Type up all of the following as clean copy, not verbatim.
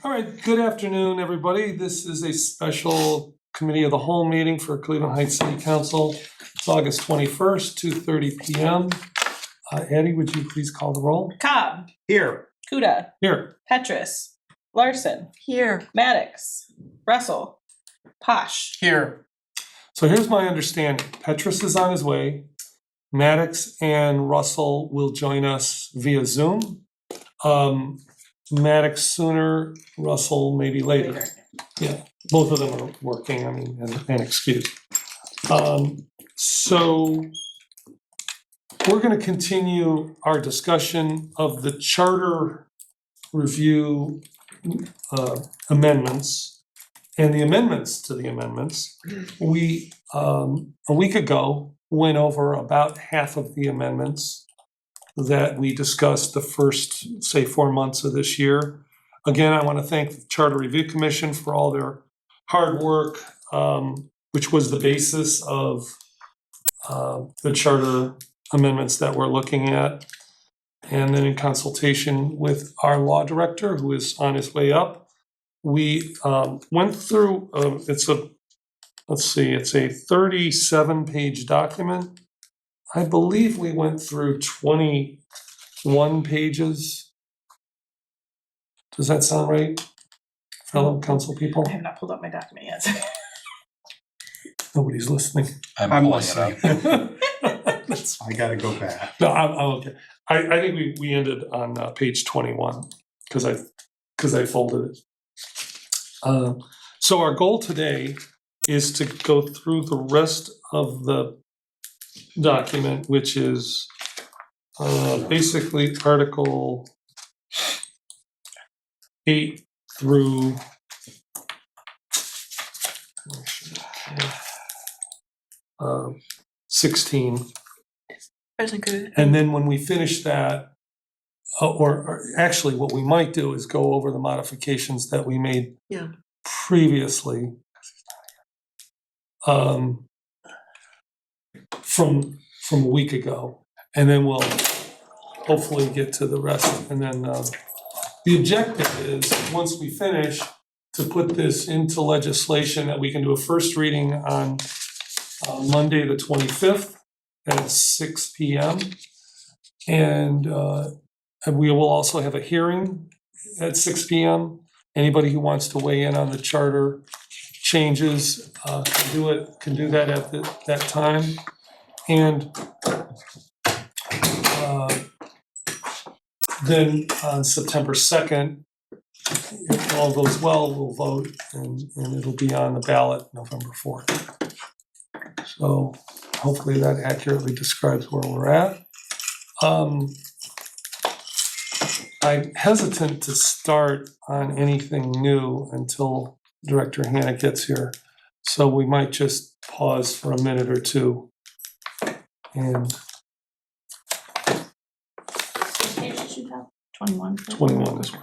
All right, good afternoon, everybody. This is a special committee of the whole meeting for Cleveland Heights City Council. It's August 21st, 2:30 p.m. Addie, would you please call the roll? Cobb. Here. Kuda. Here. Petrus. Larson. Here. Maddox. Russell. Posh. Here. So here's my understanding. Petrus is on his way. Maddox and Russell will join us via Zoom. Maddox sooner, Russell maybe later. Yeah, both of them are working, and excused. So we're going to continue our discussion of the charter review amendments and the amendments to the amendments. We, a week ago, went over about half of the amendments that we discussed the first, say, 4 months of this year. Again, I want to thank the Charter Review Commission for all their hard work, which was the basis of the charter amendments that we're looking at. And then in consultation with our law director, who is on his way up, we went through, it's a 37-page document. I believe we went through 21 pages. Does that sound right, fellow council people? I have not pulled up my document yet. Nobody's listening. I'm listening. That's- I gotta go back. No, I'm okay. I think we ended on page 21 because I folded it. So our goal today is to go through the rest of the document, which is basically Article 8 through 16. And then when we finish that, or actually what we might do is go over the modifications that we made previously. From a week ago, and then we'll hopefully get to the rest. And then the objective is, once we finish, to put this into legislation that we can do a first reading on Monday the 25th at 6 p.m. And we will also have a hearing at 6 p.m. Anybody who wants to weigh in on the charter changes can do that at that time. And then on September 2nd, if all goes well, we'll vote and it'll be on the ballot November 4th. So hopefully that accurately describes where we're at. I'm hesitant to start on anything new until Director Hannah gets here. So we might just pause for a minute or two. And 21. 21 as well.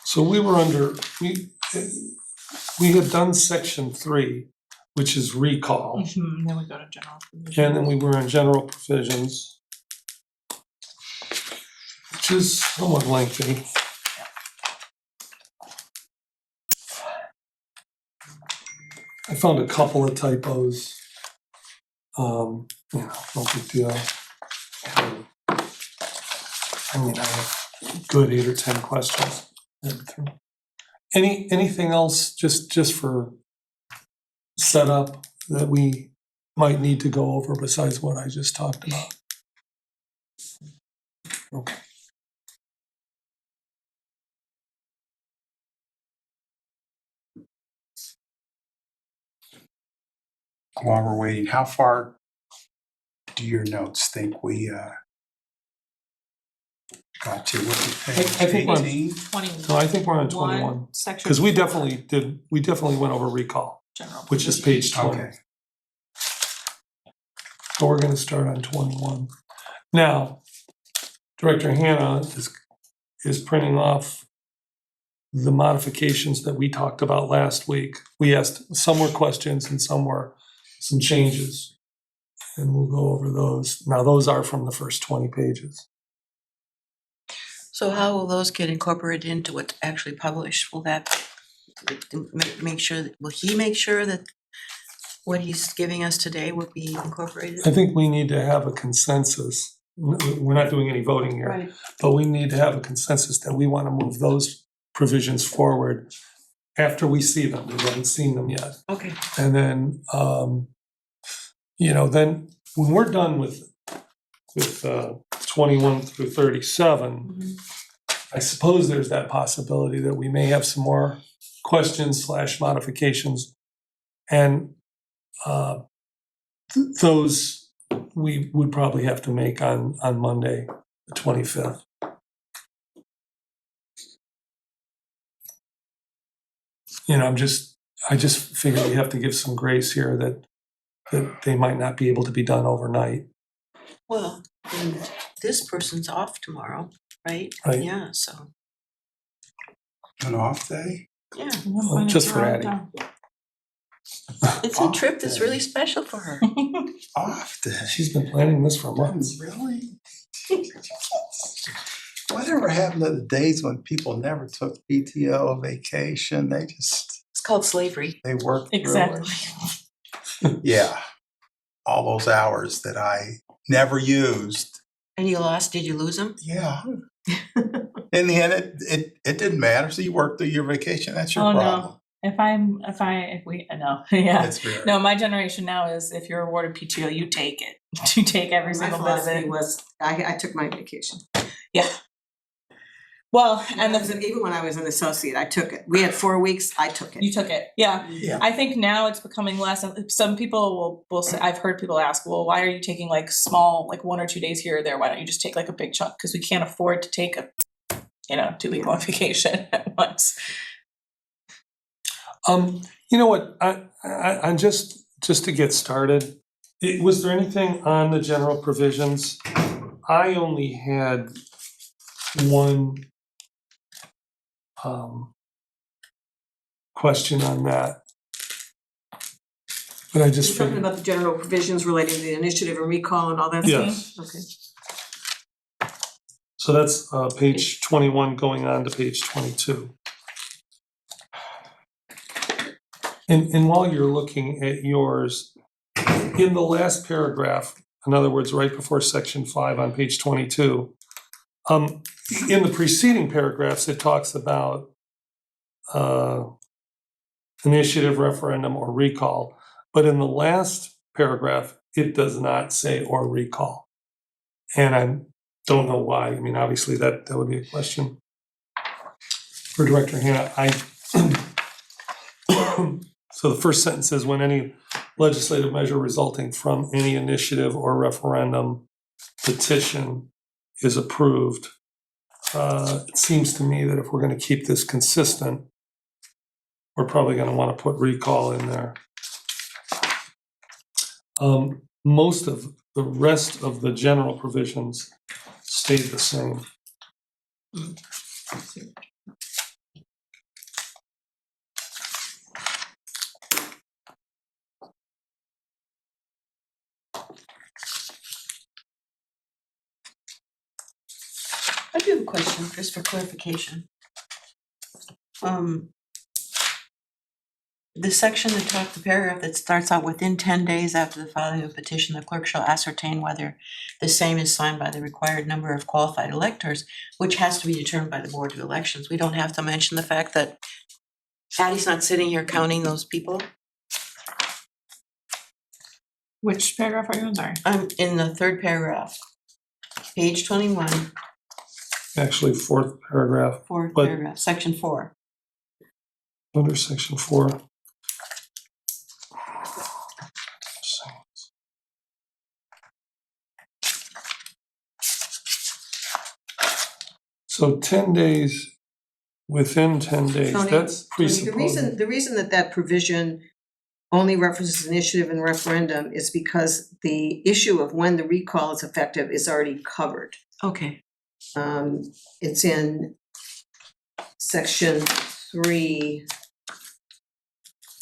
So we were we had done section 3, which is recall, Then we go to general provision. and then we were in general provisions, which is somewhat lengthy. I found a couple of typos. No big deal. I have good 8 or 10 questions. Anything else just for setup that we might need to go over besides what I just talked about? Okay. While we're waiting, how far do your notes think we got to? What I think we're on- 18? 21. No, I think we're on 21 Section. because we definitely went over recall, General which is provision. page 20. Okay. So we're going to start on 21. Now, Director Hannah is printing off the modifications that we talked about last week. We asked, some were questions and some were some changes. And we'll go over those. Now, those are from the first 20 pages. So how will those get incorporated into what's actually published? Will that make sure, will he make sure that what he's giving us today will be incorporated? I think we need to have a consensus. We're not doing any voting here. Right. But we need to have a consensus that we want to move those provisions forward after we see them. We haven't seen them yet. Okay. And then, then when we're done with 21 through 37, I suppose there's that possibility that we may have some more questions / modifications. And those we would probably have to make on Monday, the 25th. I just figure we have to give some grace here that they might not be able to be done overnight. Well, and this person's off tomorrow, right? Right. Yeah, so, An off day? yeah. Well, just for Addie. It's a trip that's really special for her. Off day? She's been planning this for months. Really? Whatever happened to the days when people never took PTO, vacation, they just, It's called slavery. they worked through it? Exactly. Yeah, all those hours that I never used. And you lost, did you lose them? Yeah. In the end, it didn't matter. So you worked through your vacation. That's your Oh, no. problem. Yeah. It's very. No, my generation now is if you're awarded PTO, you take it. You take every My single bit of philosophy it. was, I took my vacation. Well, and Even when I was an associate, I took it. We had 4 weeks, I took you it. took it. Yeah. Yeah. I think now it's becoming less. Some people will say, I've heard people ask, well, why are you taking like small, like 1 or 2 days here or there? Why don't you just take like a big chunk? Because we can't afford to take a 2-week long vacation at once. You know what? I'm just to get started. Was there anything on the general provisions? I only had one question on that. But I just You're talking figured, about the general provisions relating to the initiative and recall and all that stuff? yes. Okay. So that's page 21 going on to page 22. And while you're looking at yours, in the last paragraph, in other words, right before section 5 on page 22, in the preceding paragraphs, it talks about initiative, referendum, or recall. But in the last paragraph, it does not say or recall. And I don't know why. I mean, obviously, that would be a question for Director Hannah. So the first sentence says, when any legislative measure resulting from any initiative or referendum petition is approved, it seems to me that if we're going to keep this consistent, we're probably going to want to put recall in there. Most of the rest of the general provisions stayed the same. I do have a question, just for clarification. The section the paragraph that starts out within 10 days after the filing of a petition, the clerk shall ascertain whether the same is signed by the required number of qualified electors, which has to be determined by the Board of Elections. We don't have to mention the fact that Patty's not sitting here counting those people. Which paragraph are you on? Sorry. I'm in the third paragraph, page 21, Actually, fourth paragraph, fourth But- paragraph, section 4. under section 4. So 10 days, within 10 days, Tony, that's Tony, presupposing. the reason that provision only references initiative and referendum is because the issue of when the recall is effective is already covered. Okay. It's in section 3.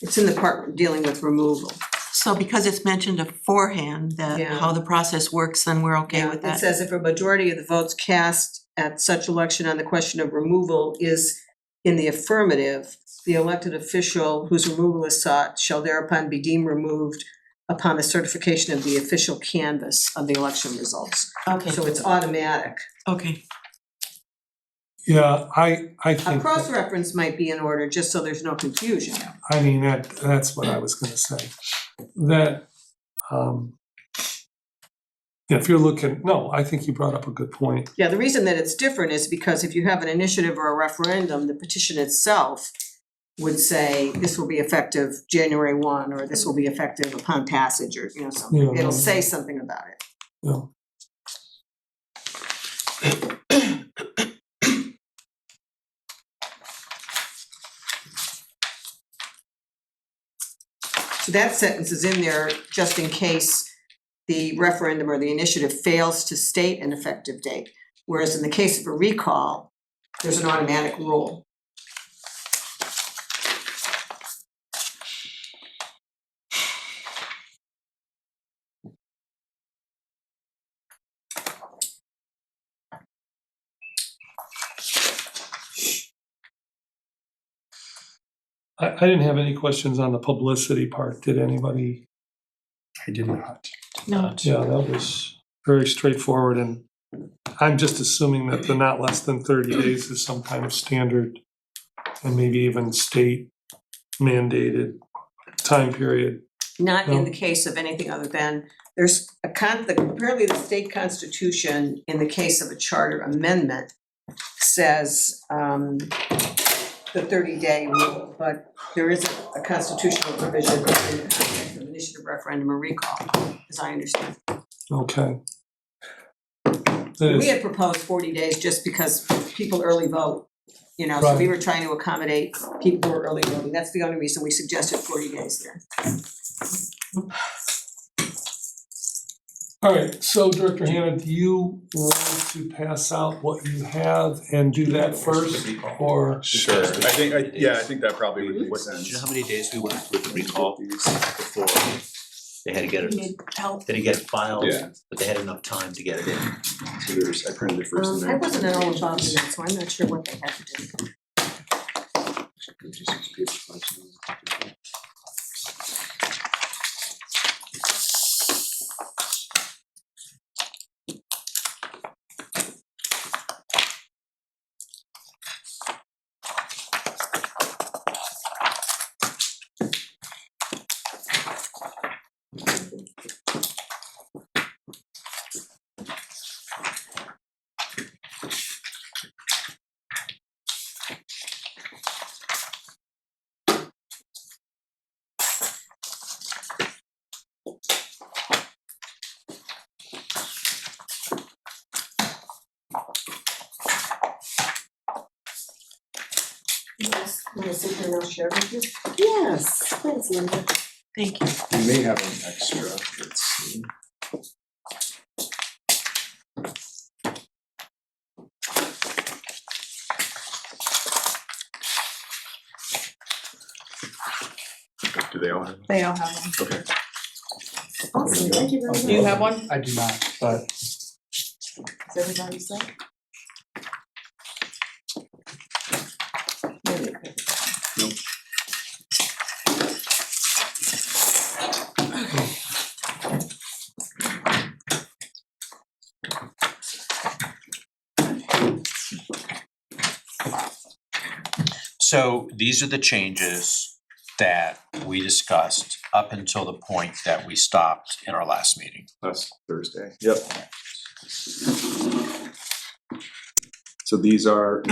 It's in the part dealing with removal. So because it's mentioned beforehand that Yeah. how the process works, then we're okay with It that? says if a majority of the votes cast at such election on the question of removal is in the affirmative, the elected official whose removal is sought shall thereupon be deemed removed upon the certification of the official canvass of the election results. Okay, So it's automatic. okay. Yeah, I A think, that- cross-reference might be in order, just so there's no confusion. I mean, that's what I was gonna say. That, if you're looking, no, I think you brought up a good point. Yeah, the reason that it's different is because if you have an initiative or a referendum, the petition itself would say this will be effective January 1, or this will be effective upon passage, or, something. Yeah. It'll say something about it. Yeah. So that sentence is in there just in case the referendum or the initiative fails to state an effective date. Whereas in the case of a recall, there's an automatic rule. I didn't have any questions on the publicity part, did anybody? I did not. No, Yeah, that was very straightforward, and I'm just assuming that the not less than 30 days is some kind of standard and maybe even state mandated time period. Not in No. the case of anything other than, there's apparently the state constitution, in the case of a charter amendment, says the 30-day rule, but there isn't a constitutional provision in the context of initiative, referendum, or recall, as I understand. Okay. We had proposed 40 days just because people early vote, so we Right. were trying to accommodate people who are early voting. That's the only reason we suggested 40 days there. All right, so Director Hannah, do you want to pass out what you have and do that first, or? Sure, I think that probably would make Do sense. you know how many days we went with the recall before they had to get it, Need help. they had to get it filed, Yeah. but they had enough time to get it in? So there's, I printed it first and I then. wasn't at all involved in that, so I'm not sure what they had to do. Want to sit here and I'll share with you? Yes, thanks, Linda. thank you. You may have an extra, let's see. Do they all have? They all have one. Okay. Awesome, thank you very much. Do you have one? I do not, but Is everybody set? So these are the changes that we discussed up until the point that we stopped in our last meeting. Last Thursday, yep. So these are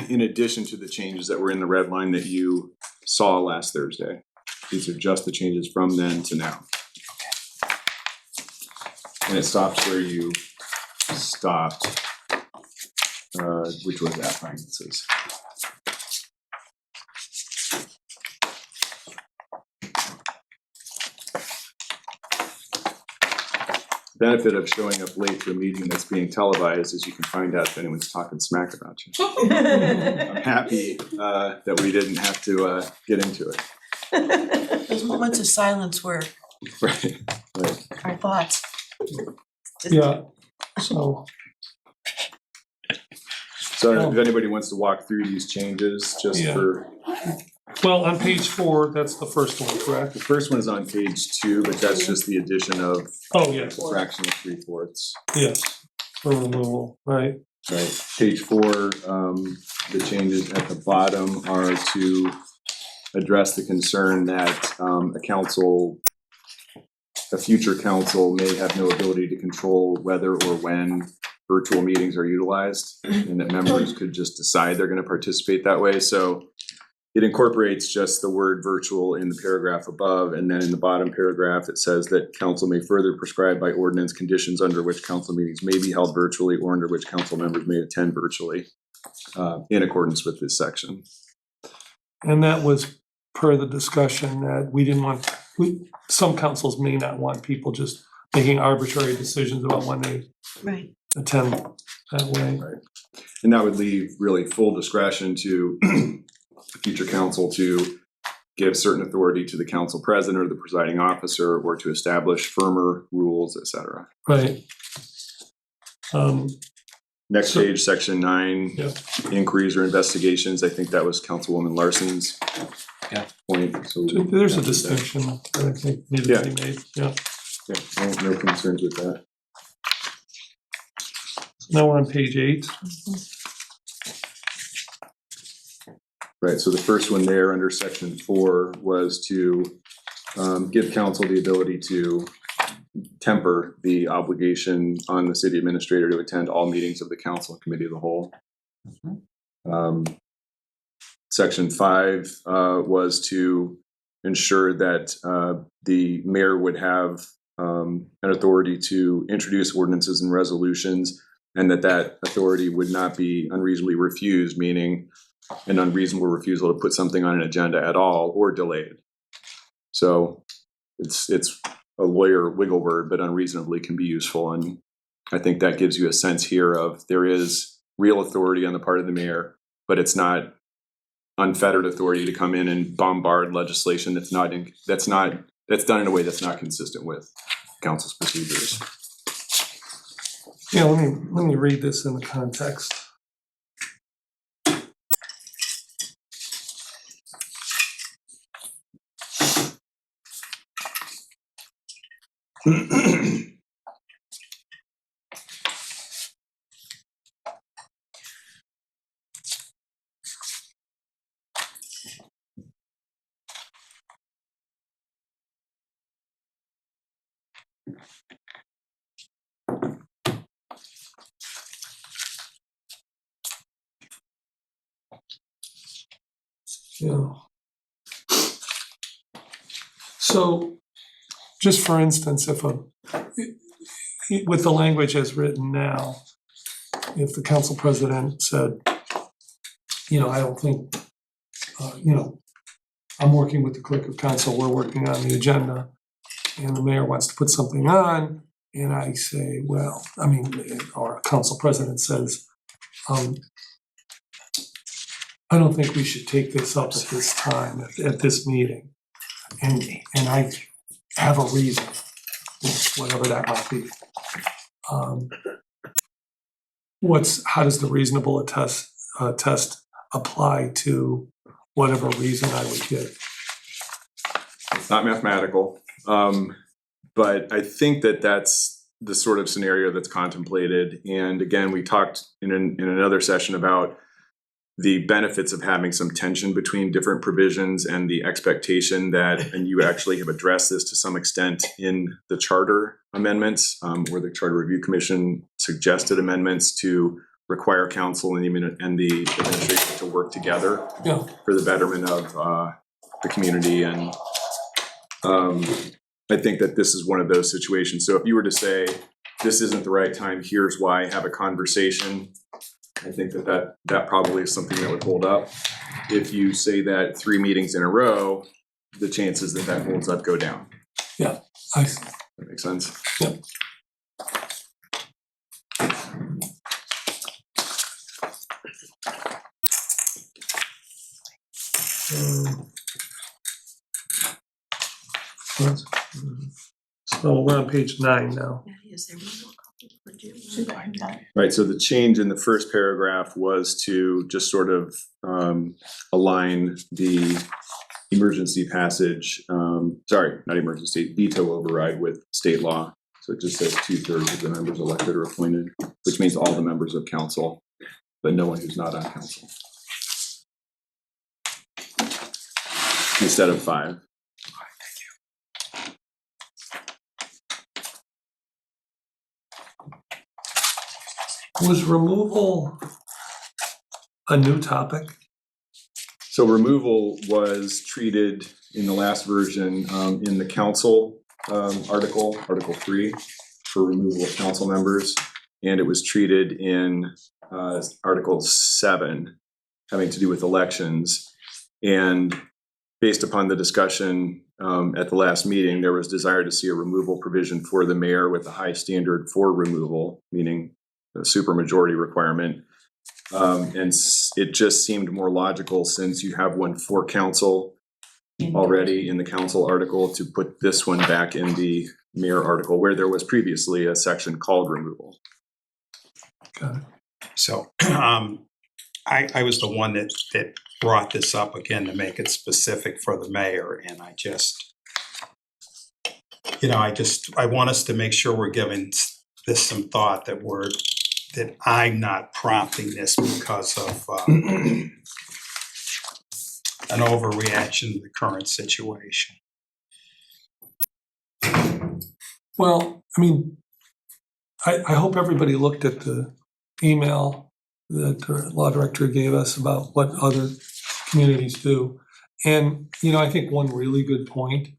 in addition to the changes that were in the red line that you saw last Thursday. These are just the changes from then to now. And it stops where you stopped, which was at finances. Benefit of showing up late to a meeting that's being televised is you can find out if anyone's talking smack about you. I'm happy that we didn't have to get into it. Those moments of silence were Right, right. our thoughts. Yeah, so, So I don't know if anybody wants to walk through these changes, just Yeah. for, Well, on page 4, that's the first one, correct? the first one is on page 2, but that's just the addition of Oh, yeah, a fraction of 3/4. yes, for removal, right? Right, page 4, the changes at the bottom are to address the concern that a future council may have no ability to control whether or when virtual meetings are utilized, and that members could just decide they're gonna participate that way, so it incorporates just the word virtual in the paragraph above, and then in the bottom paragraph, it says that council may further prescribe by ordinance conditions under which council meetings may be held virtually or under which council members may attend virtually, in accordance with this section. And that was per the discussion that we didn't want, some councils may not want people just making arbitrary decisions about when they Right. attend that way. And that would leave really full discretion to future council to give certain authority to the council president or the presiding officer, or to establish firmer rules, et cetera. Right. Next So- page, section 9, Yeah. inquiries or investigations, I think that was Councilwoman Larson's Yeah. point, so. There's a distinction that I think needed to be made, yeah. Yeah, no concerns with that. Now we're on page 8. Right, so the first one there under section 4 was to give council the ability to temper the obligation on the city administrator to attend all meetings of the council and committee of the whole. Section 5 was to ensure that the mayor would have an authority to introduce ordinances and resolutions, and that authority would not be unreasonably refused, meaning an unreasonable refusal to put something on an agenda at all or delayed. So it's a lawyer wiggle word, but unreasonably can be useful. And I think that gives you a sense here of there is real authority on the part of the mayor, but it's not unfettered authority to come in and bombard legislation that's done in a way that's not consistent with council's procedures. Yeah, let me read this in the context. Yeah. So, just for instance, with the language as written now, if the council president said, I don't think, I'm working with the clerk of council, we're working on the agenda, and the mayor wants to put something on, and I say, or a council president says, I don't think we should take this up at this time, at this meeting. And I have a reason, whatever that might be. How does the reasonable test apply to whatever reason I would give? It's not mathematical, but I think that's the sort of scenario that's contemplated. And again, we talked in another session about the benefits of having some tension between different provisions and the expectation that, and you actually have addressed this to some extent in the charter amendments, where the Charter Review Commission suggested amendments to require council and the administration to work together Yeah. for the betterment of the community. And I think that this is one of those situations. So if you were to say, this isn't the right time, here's why, have a conversation, I think that probably is something that would hold up. If you say that 3 meetings in a row, the chances that holds up go down. Yeah, That makes sense? Yep. So we're on page 9 now. Is there one more copy? Right, so the change in the first paragraph was to just sort of align the emergency passage, sorry, not emergency, veto override with state law. So it just says 2/3 of the members elected or appointed, which means all the members of council, but no one who's not on council. Instead of 5. Was removal a new topic? So removal was treated in the last version in the council article, Article 3, for removal of council members. And it was treated in Article 7, having to do with elections. And based upon the discussion at the last meeting, there was desire to see a removal provision for the mayor with a high standard for removal, meaning a supermajority requirement. And it just seemed more logical, since you have one for council already in the council article, to put this one back in the mayor article, where there was previously a section called removal. Got it. So I was the one that brought this up again to make it specific for the mayor, and I just, I want us to make sure we're giving this some thought, that I'm not prompting this because of an overreaction to the current situation. Well, I mean, I hope everybody looked at the email that the law director gave us about what other communities do. And, I think one really good point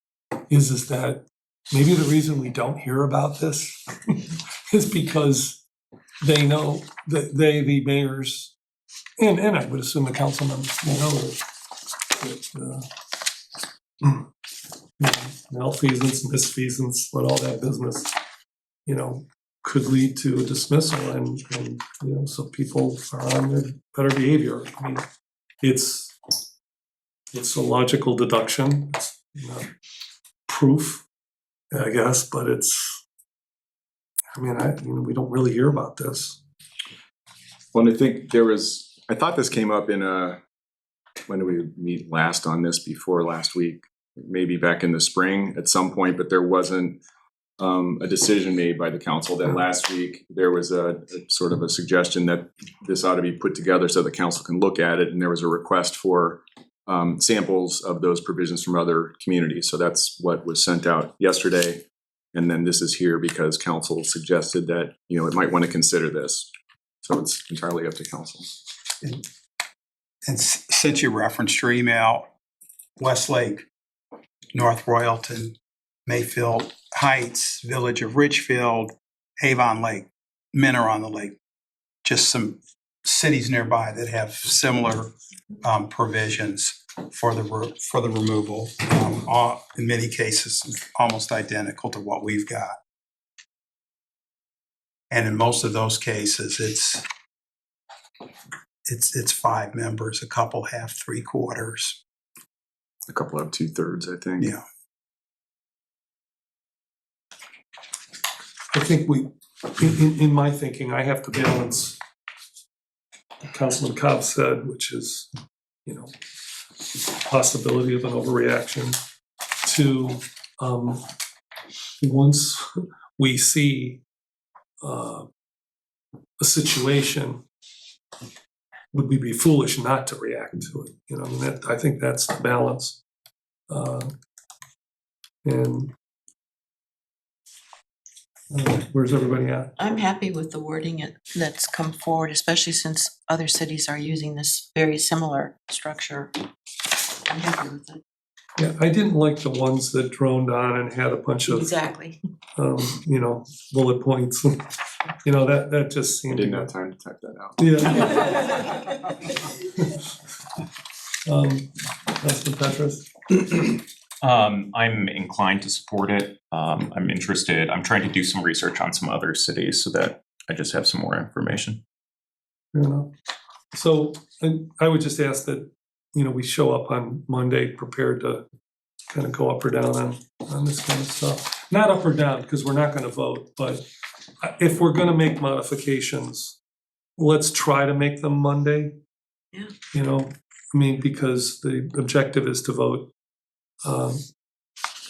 is that maybe the reason we don't hear about this is because they know that the mayors, and I would assume the council members know that malfeasance, misfeasance, what all that business, could lead to a dismissal, and so people are on their better behavior. I mean, it's a logical deduction, it's not proof, I guess, but we don't really hear about this. Well, and I think I thought this came up when did we meet last on this, before last week? Maybe back in the spring at some point, but there wasn't a decision made by the council. That last week there was a sort of a suggestion that this ought to be put together so the council can look at it, and there was a request for samples of those provisions from other communities. So that's what was sent out yesterday, and then this is here because council suggested that it might want to consider this. So it's entirely up to council. And since you referenced your email, Westlake, North Royalton, Mayfield Heights, Village of Richfield, Avon Lake, Minner on the Lake, just some cities nearby that have similar provisions for the removal. In many cases, almost identical to what we've got. And in most of those cases, it's 5 members, a couple have 3/4. A couple have 2/3, I think. Yeah. I think in my thinking, I have to balance what Councilman Cobb said, which is, possibility of an overreaction, to once we see a situation, would we be foolish not to react to it? I think that's the balance. And where's everybody at? I'm happy with the wording that's come forward, especially since other cities are using this very similar structure. I'm happy with it. Yeah, I didn't like the ones that droned on and had a bunch of, Exactly. bullet points. That just I seemed. didn't have time to type that out. Yeah. Councilman Petrus? I'm inclined to support it. I'm interested. I'm trying to do some research on some other cities so that I just have some more information. Fair enough. So, and I would just ask that, we show up on Monday prepared to kind of go up or down on this kind of stuff. Not up or down, because we're not gonna vote, but if we're gonna make modifications, let's try to make them Monday. Yeah. You know, I mean, because the objective is to vote a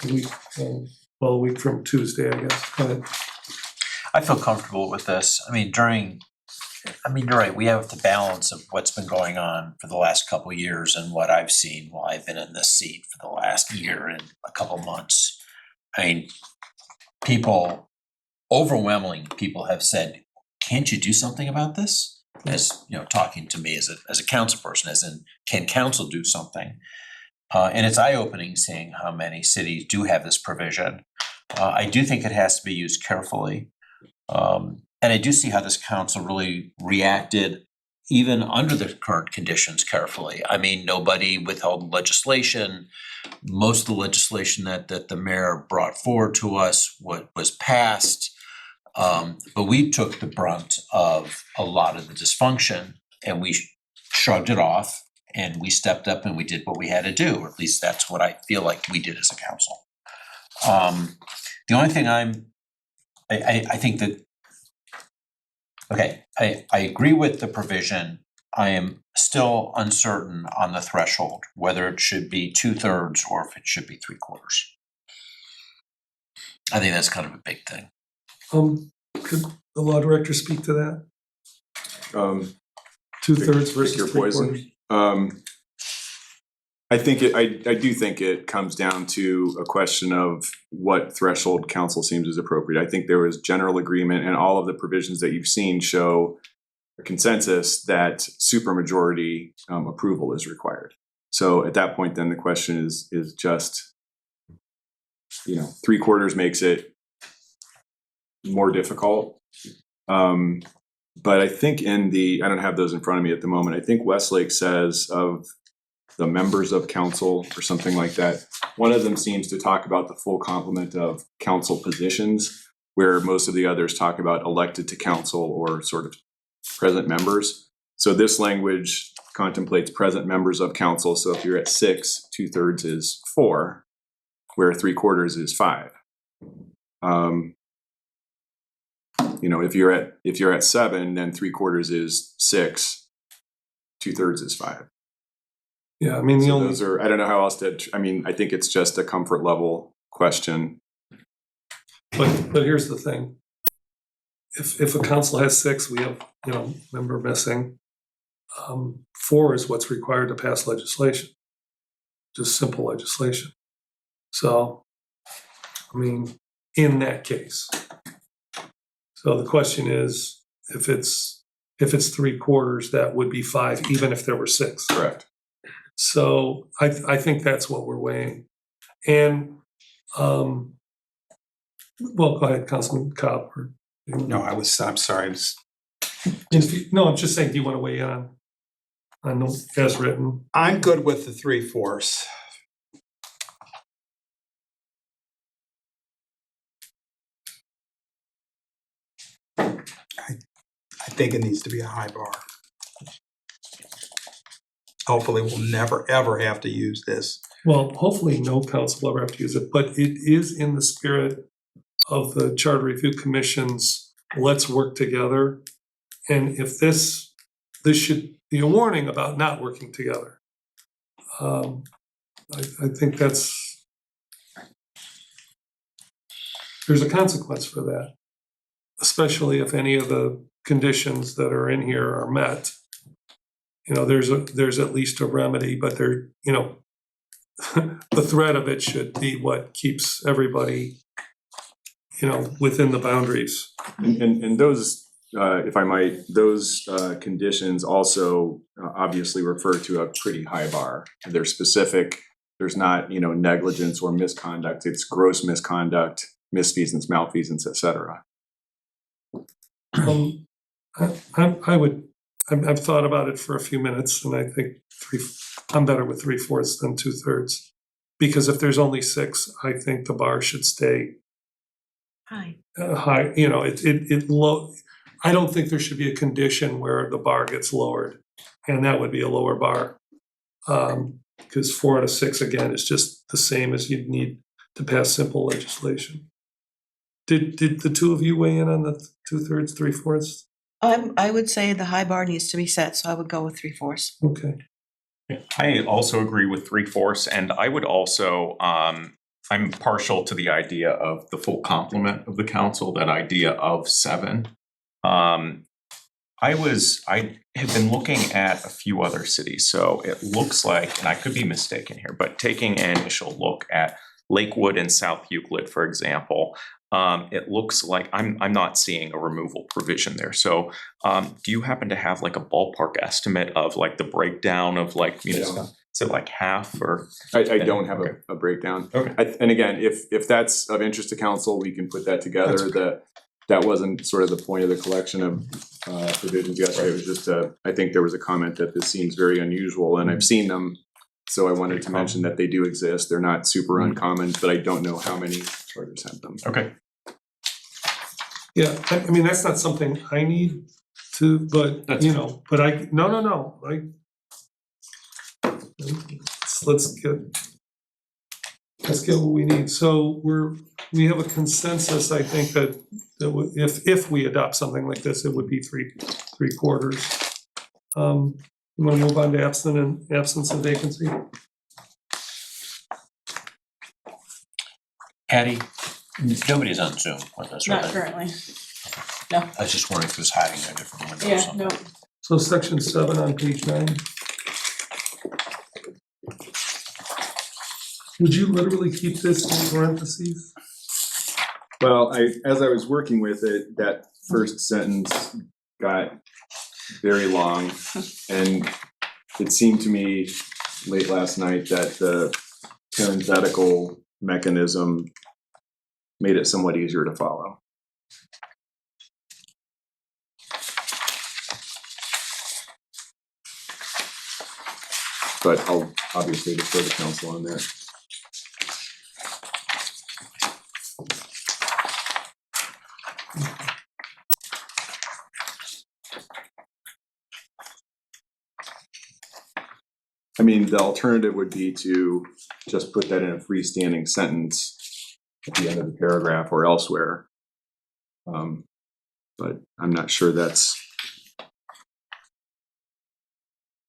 week, well, a week from Tuesday, I guess. Go ahead. I feel comfortable with this. I mean, you're right, we have the balance of what's been going on for the last couple of years and what I've seen while I've been in this seat for the last year and a couple months. I mean, overwhelmingly people have said, can't you do something about this? As, you know, talking to me as a council person, as in, can council do something? And it's eye-opening seeing how many cities do have this provision. I do think it has to be used carefully. And I do see how this council really reacted even under the current conditions carefully. I mean, nobody withheld legislation. Most of the legislation that the mayor brought forward to us was passed. But we took the brunt of a lot of the dysfunction and we shrugged it off and we stepped up and we did what we had to do, or at least that's what I feel like we did as a council. The only thing I think that, okay, I agree with the provision. I am still uncertain on the threshold, whether it should be 2/3 or if it should be 3/4. I think that's kind of a big thing. Could the law director speak to that? 2/3 versus Pick your poison. 3/4? I do think it comes down to a question of what threshold council seems is appropriate. I think there was general agreement, and all of the provisions that you've seen show a consensus that supermajority approval is required. So at that point, then the question is just, 3/4 makes it more difficult. But I think I don't have those in front of me at the moment. I think Westlake says of the members of council or something like that. One of them seems to talk about the full complement of council positions, where most of the others talk about elected to council or sort of present members. So this language contemplates present members of council. So if you're at 6, 2/3 is 4, where 3/4 is 5. If you're at 7, then 3/4 is 6, 2/3 is 5. Yeah, I mean, the So only, those are, I don't know how else to, I think it's just a comfort level question. but here's the thing. If a council has 6, we have, member missing. 4 is what's required to pass legislation. Just simple legislation. So, I mean, in that case. So the question is, if it's 3/4, that would be 5, even if there were 6. Correct. So I think that's what we're weighing. And, well, go ahead, Councilman Cobb. No, I'm sorry, No, I'm just saying, do you want to weigh in on those as written? I'm good with the 3/4. I think it needs to be a high bar. Hopefully, we'll never, ever have to use this. Well, hopefully no council will ever have to use it, but it is in the spirit of the Charter Review Commission's let's work together. And if this should be a warning about not working together. I think there's a consequence for that, especially if any of the conditions that are in here are met. There's at least a remedy, but the threat of it should be what keeps everybody, within the boundaries. And those, if I might, those conditions also obviously refer to a pretty high bar. They're specific. There's not, negligence or misconduct. It's gross misconduct, misfeasance, malfeasance, et cetera. I've thought about it for a few minutes, and I think I'm better with 3/4 than 2/3. Because if there's only 6, I think the bar should stay Hi. high. I don't think there should be a condition where the bar gets lowered, and that would be a lower bar. Because 4 out of 6, again, is just the same as you'd need to pass simple legislation. Did the two of you weigh in on the 2/3, 3/4? I would say the high bar needs to be set, so I would go with 3/4. Okay. I also agree with 3/4, and I would also, I'm partial to the idea of the full complement of the council, that idea of 7. I have been looking at a few other cities, so it looks like, and I could be mistaken here, but taking an initial look at Lakewood and South Euclid, for example, it looks like I'm not seeing a removal provision there. So do you happen to have like a ballpark estimate of like the breakdown of like municipal? Is it like half or? I don't have Okay. a breakdown. Okay. And again, if that's of interest to council, we can put that together. That wasn't sort of the point of the collection of provisions yesterday. It was just I think there was a comment that this seems very unusual, and I've seen them. So I wanted to mention that they do exist. They're not super uncommon, but I don't know how many charters have them. Okay. Yeah, I mean, that's not something I need to, but, That's you know, but no, let's get what we need. So we have a consensus, I think, that if we adopt something like this, it would be 3/4. You wanna move on to absence and vacancy? Patty, nobody's on Zoom with us, right? Not currently. I was just wondering if it was hiding in a different window or Yeah, something. no. So section 7 on page 9. Would you literally keep this in parentheses? Well, as I was working with it, that first sentence got very long, and it seemed to me late last night that the parenthetical mechanism made it somewhat easier to follow. But I'll obviously defer to council on that. I mean, the alternative would be to just put that in a freestanding sentence at the end of the paragraph or elsewhere. But I'm not sure that's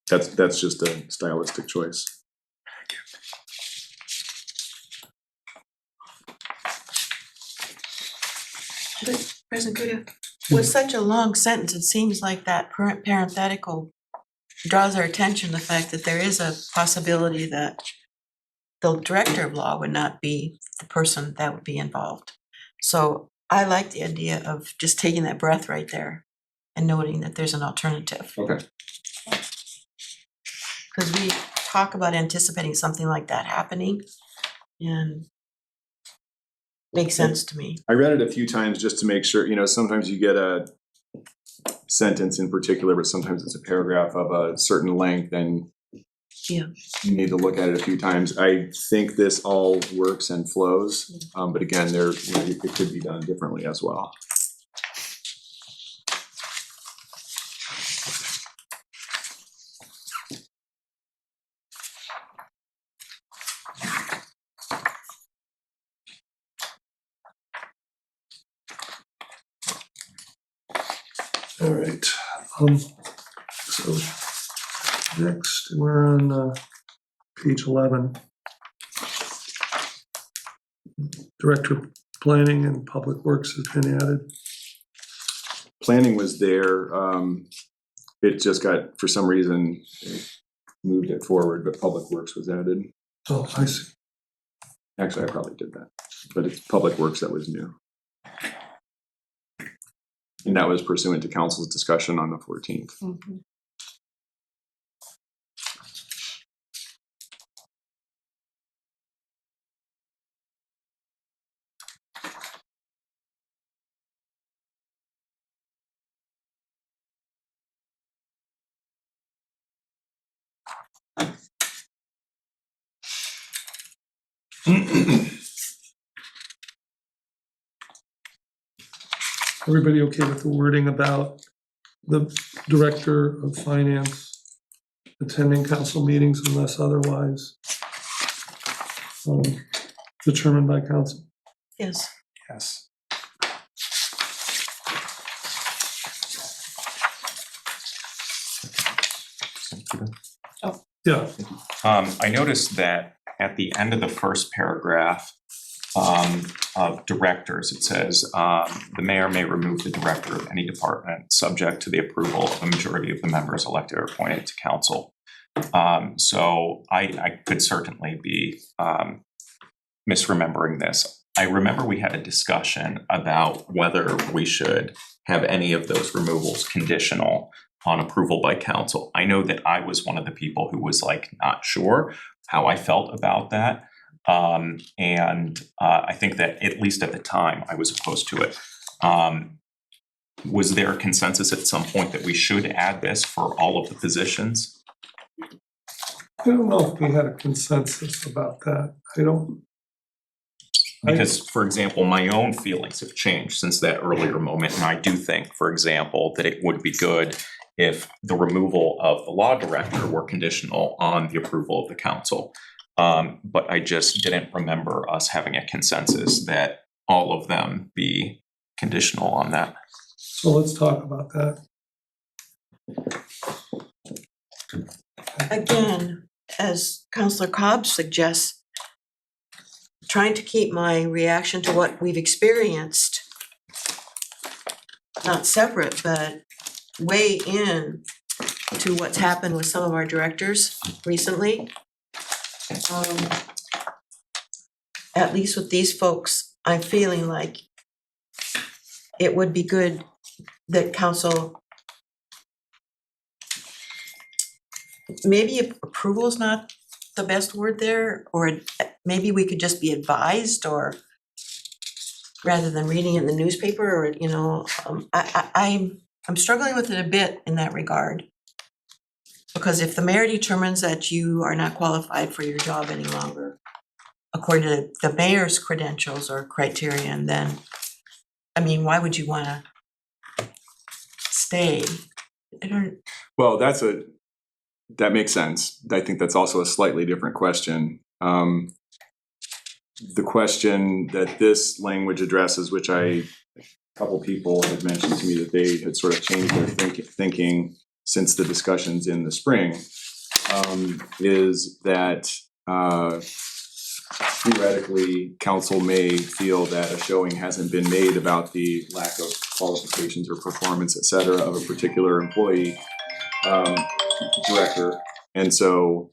just a stylistic choice. But President Kudo, with such a long sentence, it seems like that parenthetical draws our attention to the fact that there is a possibility that the director of law would not be the person that would be involved. So I like the idea of just taking that breath right there and noting that there's an alternative. Okay. Because we talk about anticipating something like that happening, and makes sense to me. I read it a few times just to make sure, sometimes you get a sentence in particular, but sometimes it's a paragraph of a certain length and Yeah. you need to look at it a few times. I think this all works and flows, but again, it could be done differently as well. All right, so next, we're on page 11. Director of Planning and Public Works has been added. Planning was there, it just got, for some reason, moved it forward, but Public Works was added. Oh, I see. Actually, I probably did that, but it's Public Works that was new. And that was pursuant to council's discussion on the 14th. Everybody okay with the wording about the Director of Finance attending council meetings unless otherwise determined by council. Yes. Yes. Yeah, I noticed that at the end of the first paragraph of directors, it says, the mayor may remove the director of any department subject to the approval of a majority of the members elected or appointed to council. So I could certainly be misremembering this. I remember we had a discussion about whether we should have any of those removals conditional on approval by council. I know that I was one of the people who was like not sure how I felt about that. I think that at least at the time I was opposed to it. Was there a consensus at some point that we should add this for all of the positions? I don't know if we had a consensus about that. I don't. Because, for example, my own feelings have changed since that earlier moment, and I do think, for example, that it would be good if the removal of the law director were conditional on the approval of the council. But I just didn't remember us having a consensus that all of them be conditional on that. So let's talk about that. Again, as Counselor Cobb suggests, trying to keep my reaction to what we've experienced not separate, but weigh in to what's happened with some of our directors recently. At least with these folks, I'm feeling like it would be good that council, maybe approval is not the best word there, or maybe we could just be advised, or rather than reading it in the newspaper, or, you know, I'm struggling with it a bit in that regard. Because if the mayor determines that you are not qualified for your job any longer, according to the mayor's credentials or criterion, then, I mean, why would you wanna stay? I don't, Well, that makes sense. I think that's also a slightly different question. The question that this language addresses, which a couple people had mentioned to me that they had sort of changed their thinking since the discussions in the spring, is that theoretically, council may feel that a showing hasn't been made about the lack of qualifications or performance, et cetera, of a particular employee director. And so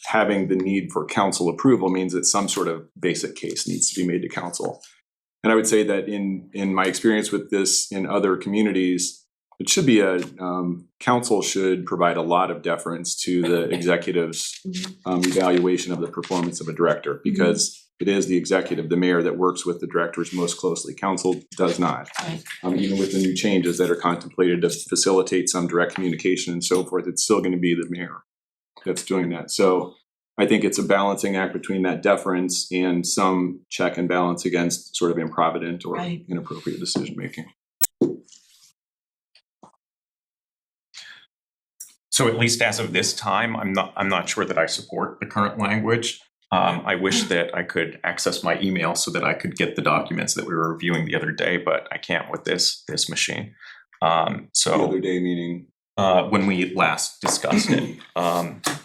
having the need for council approval means that some sort of basic case needs to be made to council. And I would say that in my experience with this in other communities, it should be council should provide a lot of deference to the executive's evaluation of the performance of a director, because it is the executive, the mayor, that works with the directors most closely. Council does not. Right. Even with the new changes that are contemplated to facilitate some direct communication and so forth, it's still going to be the mayor that's doing that. So I think it's a balancing act between that deference and some check and balance against sort of improvident or Right. inappropriate decision making. So at least as of this time, I'm not sure that I support the current language. I wish that I could access my email so that I could get the documents that we were reviewing the other day, but I can't with this machine. The other day meaning When we last discussed it.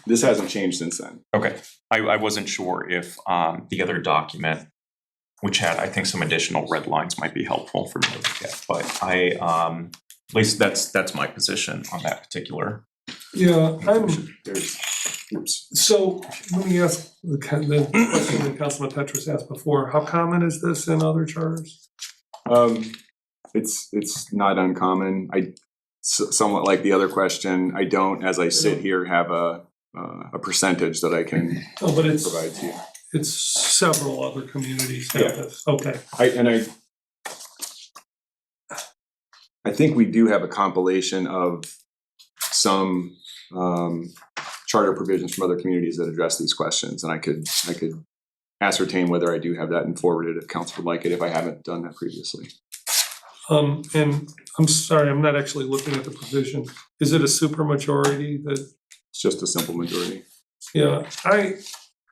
this hasn't changed since then. Okay, I wasn't sure if the other document, which had, I think, some additional red lines might be helpful for me to look at, but at least that's my position on that particular. Yeah, Oops. so let me ask the question that Councilman Petrus asked before. How common is this in other charters? It's not uncommon. Somewhat like the other question, I don't, as I sit here, have a percentage that I can Oh, but it's provide to you. it's several other communities have Yeah. this. Okay. I think we do have a compilation of some charter provisions from other communities that address these questions, and I could ascertain whether I do have that and forward it if council would like it, if I haven't done that previously. And I'm sorry, I'm not actually looking at the provision. Is it a supermajority that It's just a simple majority. Yeah, I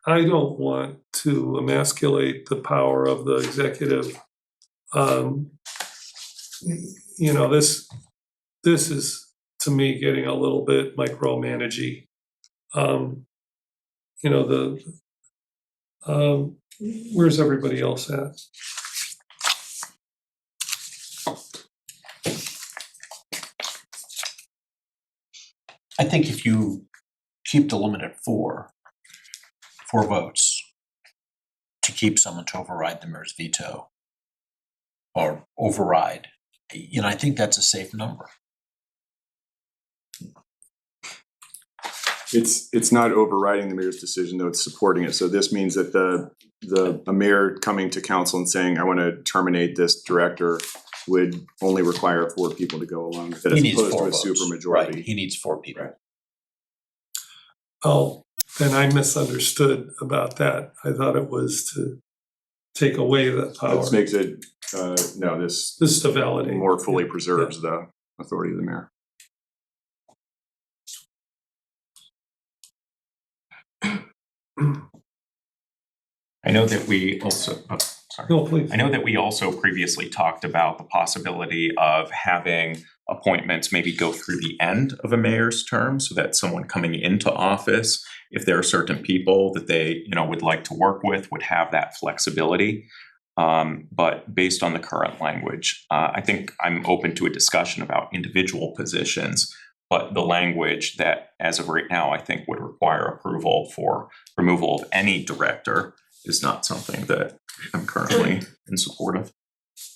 don't want to emasculate the power of the executive. You know, this is, to me, getting a little bit micromanagey. You know, where's everybody else at? I think if you keep the limit at four votes to keep someone to override the mayor's veto or override, you know, I think that's a safe number. It's not overriding the mayor's decision, though, it's supporting it. So this means that a mayor coming to council and saying, I want to terminate this director would only require 4 people to go along with it, He as needs opposed to 4 a votes. supermajority. Right, he needs 4 people. Right. Oh, then I misunderstood about that. I thought it was to take away that power. This makes it, no, this This is to validate. more fully preserves the authority of the mayor. I know that we also, sorry. No, please. I know that we also previously talked about the possibility of having appointments maybe go through the end of a mayor's term, so that someone coming into office, if there are certain people that they, you know, would like to work with, would have that flexibility. But based on the current language, I think I'm open to a discussion about individual positions, but the language that, as of right now, I think would require approval for removal of any director is not something that I'm currently in support of.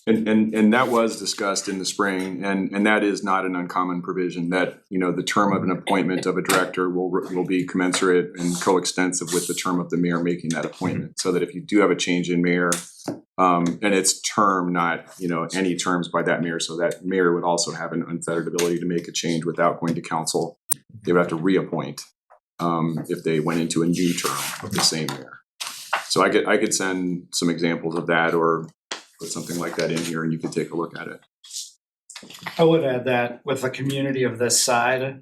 And that was discussed in the spring, and that is not an uncommon provision, that, you know, the term of an appointment of a director will be commensurate and coextensive with the term of the mayor making that appointment. So that if you do have a change in mayor, and it's term, not, you know, any terms by that mayor, so that mayor would also have an unfettered ability to make a change without going to council. They would have to reappoint if they went into a new term of the same mayor. So I could send some examples of that, or put something like that in here and you could take a look at it. I would add that with a community of this size,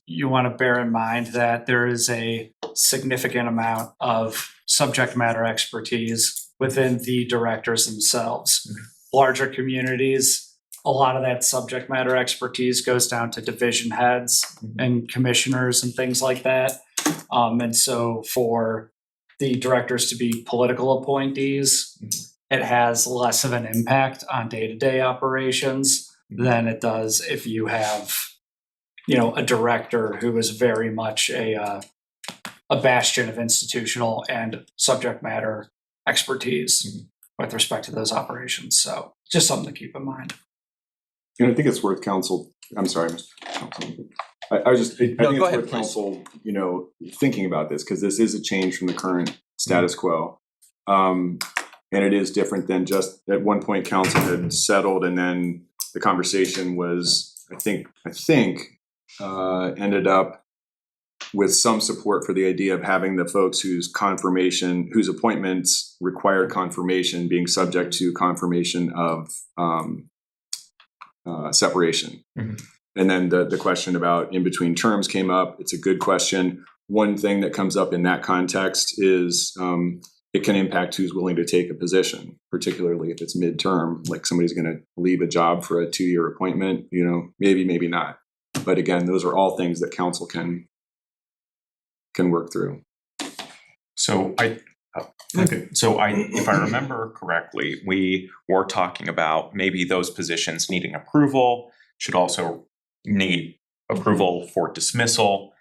you want to bear in mind that there is a significant amount of subject matter expertise within the directors themselves. Larger communities, a lot of that subject matter expertise goes down to division heads and commissioners and things like that. And so for the directors to be political appointees, it has less of an impact on day-to-day operations than it does if you have, you know, a director who is very much a bastion of institutional and subject matter expertise with respect to those operations. So just something to keep in mind. And I think it's worth council, I'm sorry, Mr. Councilman. I think No, it's go ahead, worth please. council, you know, thinking about this, because this is a change from the current status quo. And it is different than just, at one point, council had settled, and then the conversation was, I think, ended up with some support for the idea of having the folks whose appointments required confirmation being subject to confirmation of separation. And then the question about in between terms came up. It's a good question. One thing that comes up in that context is it can impact who's willing to take a position, particularly if it's midterm, like somebody's going to leave a job for a 2-year appointment, you know, maybe not. But again, those are all things that council can work through. So if I remember correctly, we were talking about maybe those positions needing approval, should also need approval for dismissal.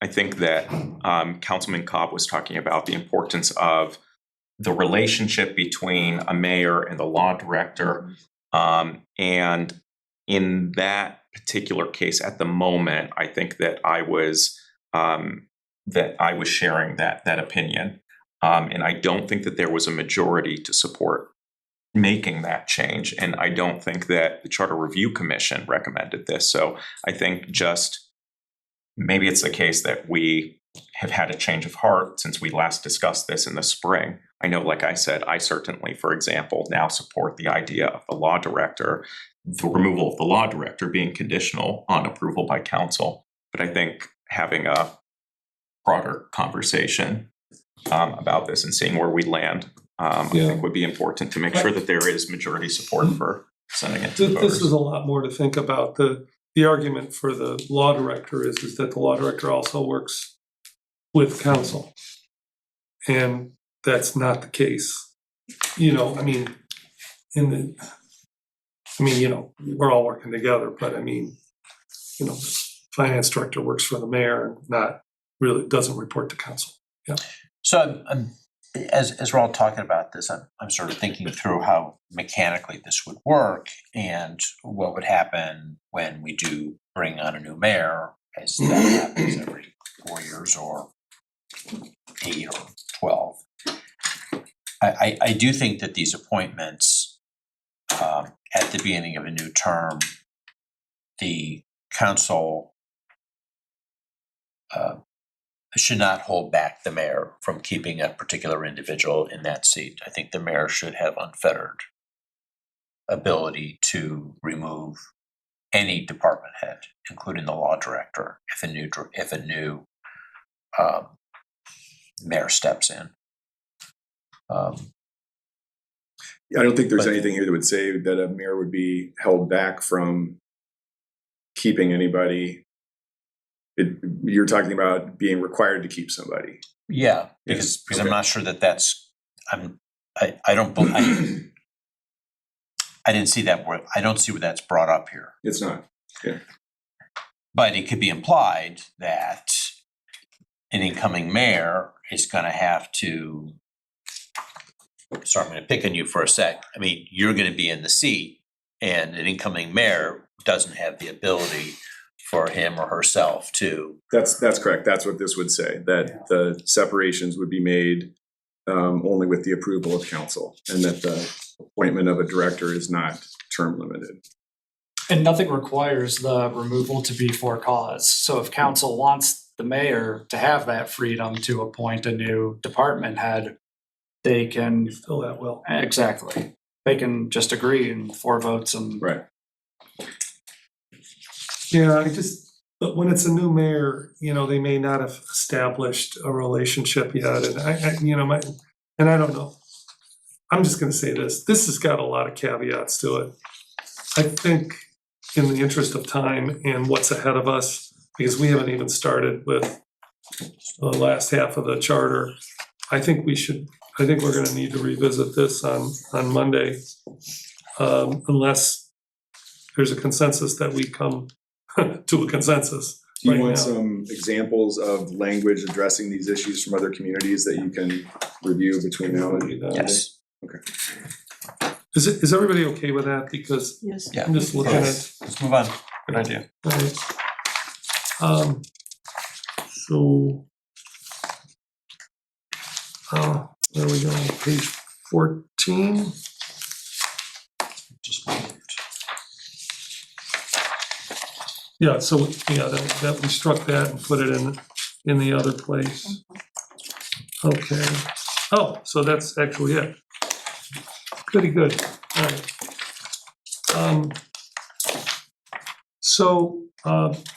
I think that Councilman Cobb was talking about the importance of the relationship between a mayor and the law director. And in that particular case, at the moment, I think that I was sharing that opinion. And I don't think that there was a majority to support making that change. And I don't think that the Charter Review Commission recommended this. So I think just maybe it's the case that we have had a change of heart since we last discussed this in the spring. I know, like I said, I certainly, for example, now support the idea of the law director, the removal of the law director being conditional on approval by council. But I think having a broader conversation about this and seeing where we land, I Yeah. think would be important to make sure that there is majority support for sending it to the This is voters. a lot more to think about. The argument for the law director is that the law director also works with counsel. And that's not the case. You know, I mean, we're all working together, but I mean, you know, finance director works for the mayor and not really, doesn't report to council. So I'm as we're all talking about this, I'm sort of thinking through how mechanically this would work and what would happen when we do bring on a new mayor, as that happens every 4 years or 8 or 12. I do think that these appointments at the beginning of a new term, the council should not hold back the mayor from keeping a particular individual in that seat. I think the mayor should have unfettered ability to remove any department head, including the law director, if a new mayor steps in. I don't think there's But- anything here that would say that a mayor would be held back from keeping anybody. You're talking about being required to keep somebody. Yeah, Yes, because I'm okay. not sure that that's, I don't believe, I didn't see that where, I don't see where that's brought up here. It's not. But it could be implied that an incoming mayor is gonna have to, sorry, I'm gonna pick on you for a sec. I mean, you're gonna be in the seat and an incoming mayor doesn't have the ability for him or herself to. That's correct. That's what this would say, that the separations would be made only with the approval of council, and that the appointment of a director is not term limited. And nothing requires the removal to be for cause. So if council wants the mayor to have that freedom to appoint a new department head, they can, Fill that will. exactly, they can just agree in 4 votes and. Right. Yeah, but when it's a new mayor, you know, they may not have established a relationship yet, and I don't know. I'm just gonna say this has got a lot of caveats to it. I think in the interest of time and what's ahead of us, because we haven't even started with the last half of the charter, I think we're gonna need to revisit this on Monday, unless there's a consensus that we come to a consensus. Do you Right want now. some examples of language addressing these issues from other communities that you can review between now and? Yes. Is everybody okay with that? Because Yes. Yeah. I'm just looking at, Let's move on. Good idea. right. So. There we go, page 14. Just moved. Yeah, so, yeah, that we struck that and put it in the other place. Okay. Oh, so that's actually it. Pretty good, all right. So,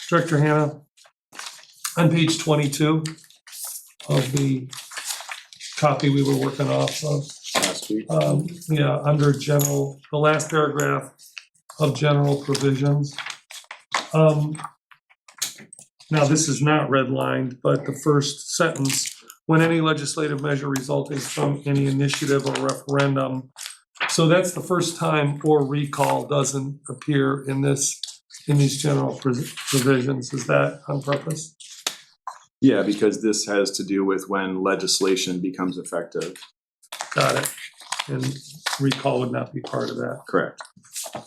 Director Hannah, on page 22 of the copy we were working off of, Last week. under the last paragraph of general provisions. Now, this is not redlined, but the first sentence, when any legislative measure resulting from any initiative or referendum. So that's the first time or recall doesn't appear in these general provisions. Is that on purpose? Yeah, because this has to do with when legislation becomes effective. Got it. And recall would not be part of that. Correct.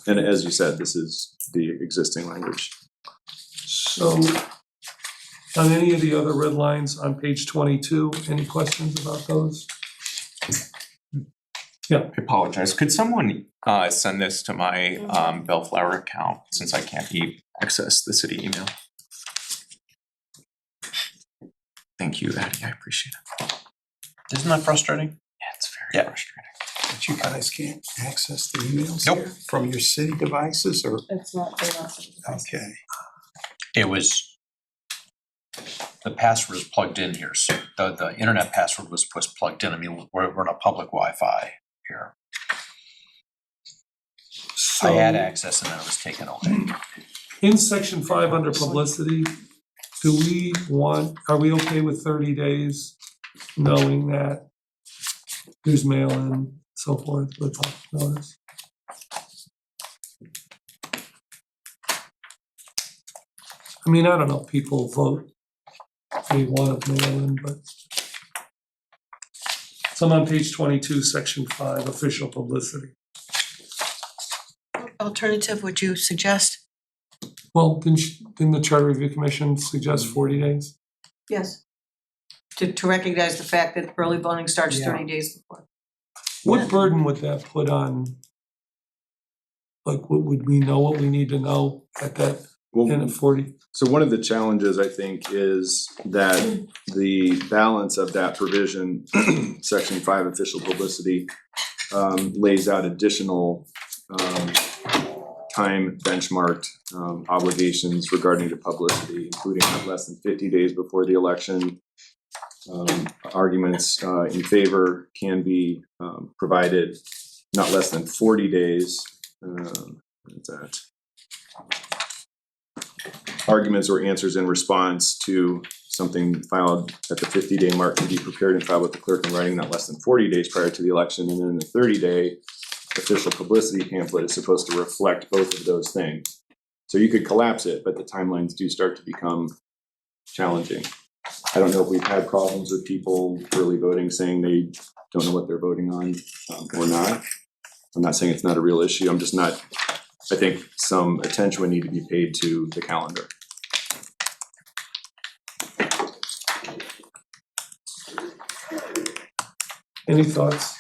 And as you said, this is the existing language. So on any of the other red lines on page 22, any questions about those? I apologize. Could someone send this to my Bellflower account since I can't access the city email? Thank you, Addie. I appreciate it. Isn't that frustrating? Yeah, it's very Yeah. frustrating. But you guys can't access the emails Nope. here from your city devices or, It's not, they're not. okay. It was the password is plugged in here, so the internet password was plugged in. I mean, we're in a public Wi-Fi here. I had So access and then it was taken away. in section 5 under publicity, are we okay with 30 days, knowing that there's mail-in, so forth, with public notice? I mean, I don't know, people vote, they want to mail-in, but so I'm on page 22, section 5, official publicity. Alternative, would you suggest? Well, didn't the Charter Review Commission suggest 40 days? Yes. To recognize the fact that early voting starts Yeah. 30 days before. What burden would that put on? Like, would we know what we need to know at that, in a Well, 40? so one of the challenges, I think, is that the balance of that provision, section 5, official publicity, lays out additional time benchmarked obligations regarding to publicity, including not less than 50 days before the election. Arguments in favor can be provided not less than 40 days. What's that? Arguments or answers in response to something filed at the 50-day mark can be prepared and filed with the clerk in writing not less than 40 days prior to the election, and then the 30-day official publicity pamphlet is supposed to reflect both of those things. So you could collapse it, but the timelines do start to become challenging. I don't know if we've had problems with people early voting saying they don't know what they're voting on or not. I'm not saying it's not a real issue, I'm just not, I think some attention would need to be paid to the calendar. Any thoughts?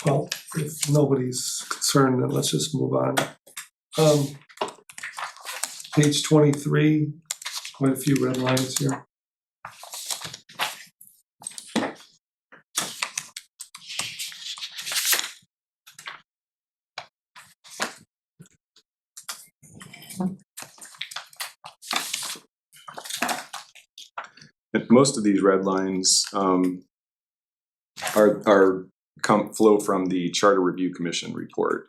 Well, if nobody's concerned, then let's just move on. Page 23, quite a few red lines here. And most of these red lines flow from the Charter Review Commission report.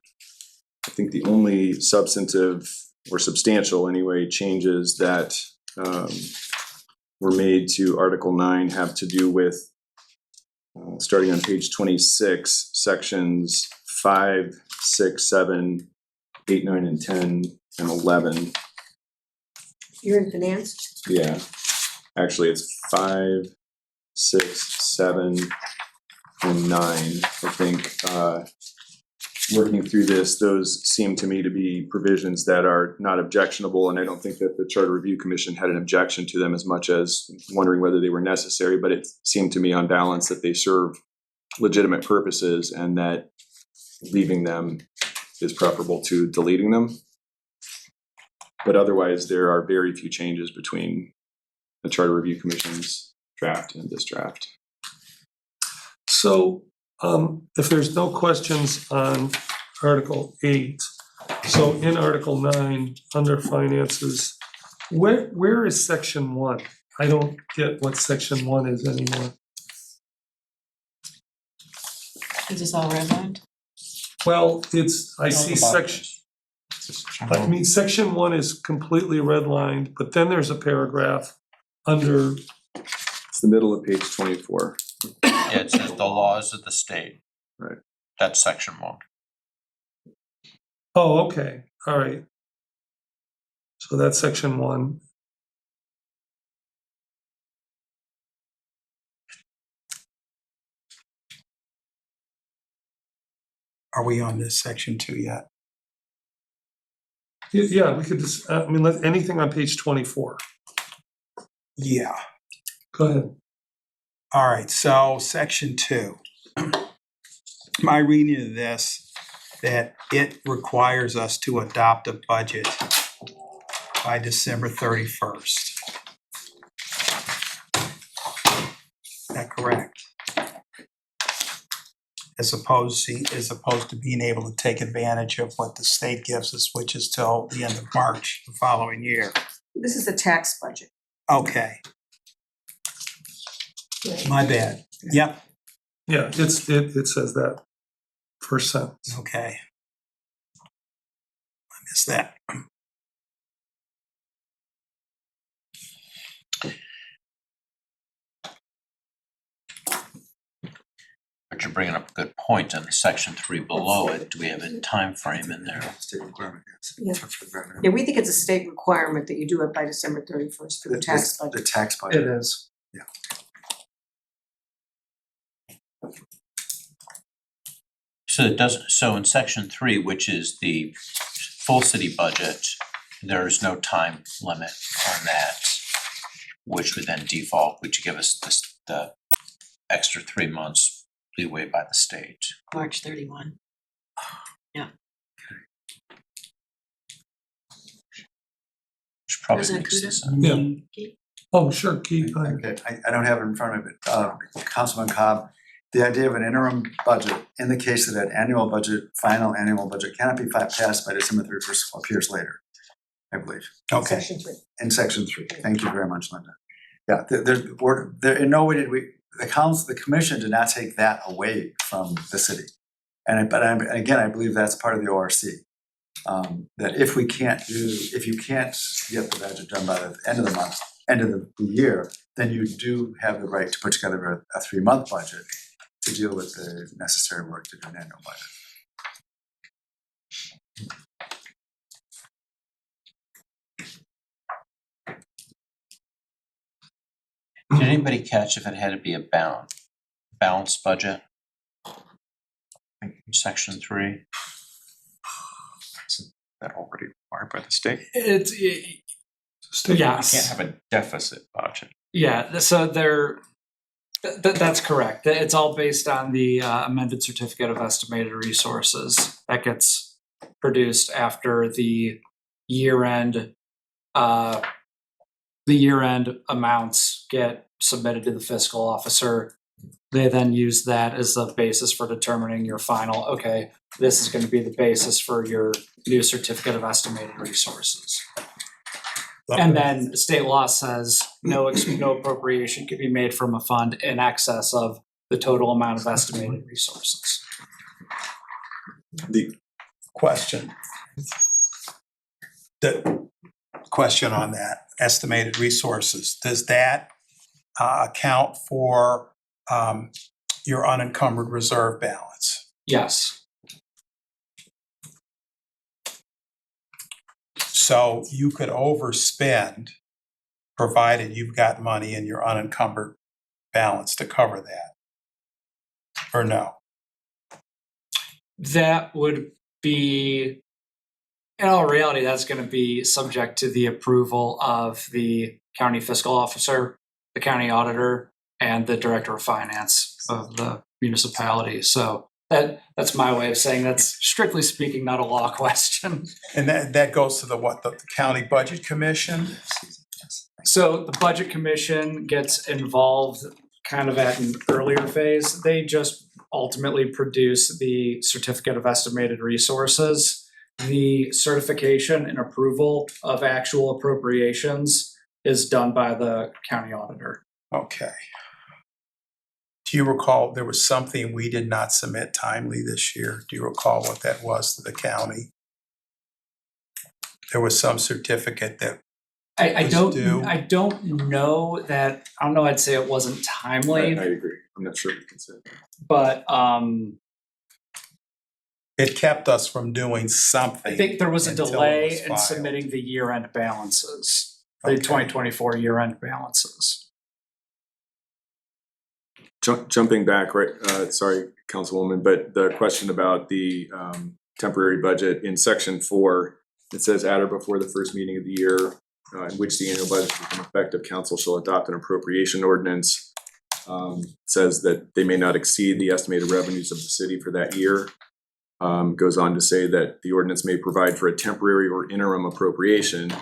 I think the only substantive or substantial anyway changes that were made to Article 9 have to do with starting on page 26, sections 5, 6, 7, 8, 9, and 10, and 11. You're in finance? Yeah, actually, it's 5, 6, 7, and 9. I think working through this, those seem to me to be provisions that are not objectionable, and I don't think that the Charter Review Commission had an objection to them as much as wondering whether they were necessary, but it seemed to me on balance that they serve legitimate purposes and that leaving them is preferable to deleting them. But otherwise, there are very few changes between the Charter Review Commission's draft and this draft. So if there's no questions on Article 8, so in Article 9, under finances, where is section 1? I don't get what section 1 is anymore. Is this all redlined? Well, I see section, I mean, section 1 is completely redlined, but then there's a paragraph under, It's the middle of page 24. Yeah, it says the laws of the state. Right. That's section 1. oh, okay, all right. So that's section 1. Are we on this section 2 yet? Yeah, we could just, I mean, anything on page 24. Yeah. Go ahead. All right, so section 2. My reading of this, that it requires us to adopt a budget by December 31st. Is that correct? as opposed to being able to take advantage of what the state gives us, which is till the end of March the following year. This is the tax budget. Okay. My bad. Yep, Yeah, it says that first sentence. okay. I missed that. But you're bringing up a good point in section 3 below it. Do we have a time frame in there? State requirement, Yeah. yes. Tax requirement. Yeah, we think it's a state requirement that you do it by December 31st for the tax The budget. tax budget. It is. So it doesn't, so in section 3, which is the full city budget, there's no time limit on that, which would then default, which give us the extra 3 months leeway by the state. March 31. Which probably President makes Kudo? sense. Yeah. Oh, sure, Keith, go ahead. Okay, I don't have it in front of it. Councilman Cobb, the idea of an interim budget in the case that final annual budget cannot be passed by December 31st, 12 years later, I believe, Okay, Section 3. in section 3. Thank you very much, Linda. Yeah, there, in no way did the commission did not take that away from the city. But again, I believe that's part of the ORC. That if you can't get the budget done by the end of the month, end of the year, then you do have the right to put together a 3-month budget to deal with the necessary work to do an annual budget. Did anybody catch if it had to be a balanced budget? In section 3? Isn't that already required by the state? It's, State- yes. You can't have a deficit budget. Yeah, so that's correct. It's all based on the amended certificate of estimated resources that gets produced after the year-end amounts get submitted to the fiscal officer. They then use that as the basis for determining your final, okay, this is gonna be the basis for your new certificate of estimated resources. And then state law says no appropriation can be made from a fund in excess of the total amount of estimated resources. the question. The question on that, estimated resources, does that account for your unencumbered reserve balance? Yes, So you could overspend, provided you've got money in your unencumbered balance to cover that. Or no? that would be, in all reality, that's gonna be subject to the approval of the county fiscal officer, the county auditor, and the director of finance of the municipality. So that's my way of saying that's strictly speaking not a law question. And that goes to the county budget commission? So the budget commission gets involved kind of at an earlier phase. They just ultimately produce the certificate of estimated resources. The certification and approval of actual appropriations is done by the county auditor. Okay. Do you recall there was something we did not submit timely this year? Do you recall what that was to the county? There was some certificate that, I Was due. don't know that, I don't know, I'd say it wasn't I timely, agree. I'm not sure we can say that. but it kept us from doing something. I think there was a until it delay was in filed. submitting the year-end balances, the Okay. 2024 year-end balances. Jumping back, right, sorry, Councilwoman, but the question about the temporary budget in section 4, it says at or before the first meeting of the year in which the annual budget will become effective, council shall adopt an appropriation ordinance. Says that they may not exceed the estimated revenues of the city for that year. Goes on to say that the ordinance may provide for a temporary or interim appropriation,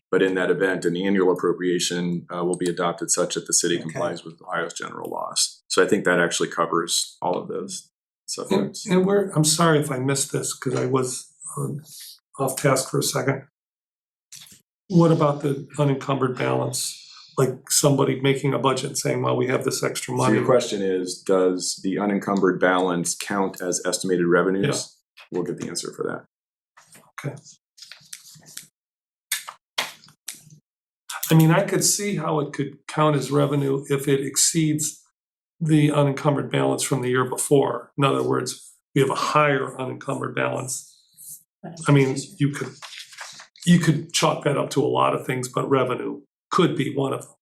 but in that event, an annual appropriation will be adopted such that the city Okay. complies with Ohio's general laws. So I think that actually covers all of those. So And I'm sorry if I missed this, because I was off task for a second. What about the unencumbered balance? Like somebody making a budget and saying, well, we have this extra So money. your question is, does the unencumbered balance count as estimated revenues? Yeah. We'll get the answer for that. Okay. I mean, I could see how it could count as revenue if it exceeds the unencumbered balance from the year before. In other words, we have a higher unencumbered balance. I mean, you could chalk that up to a lot of things, but revenue could be one of them.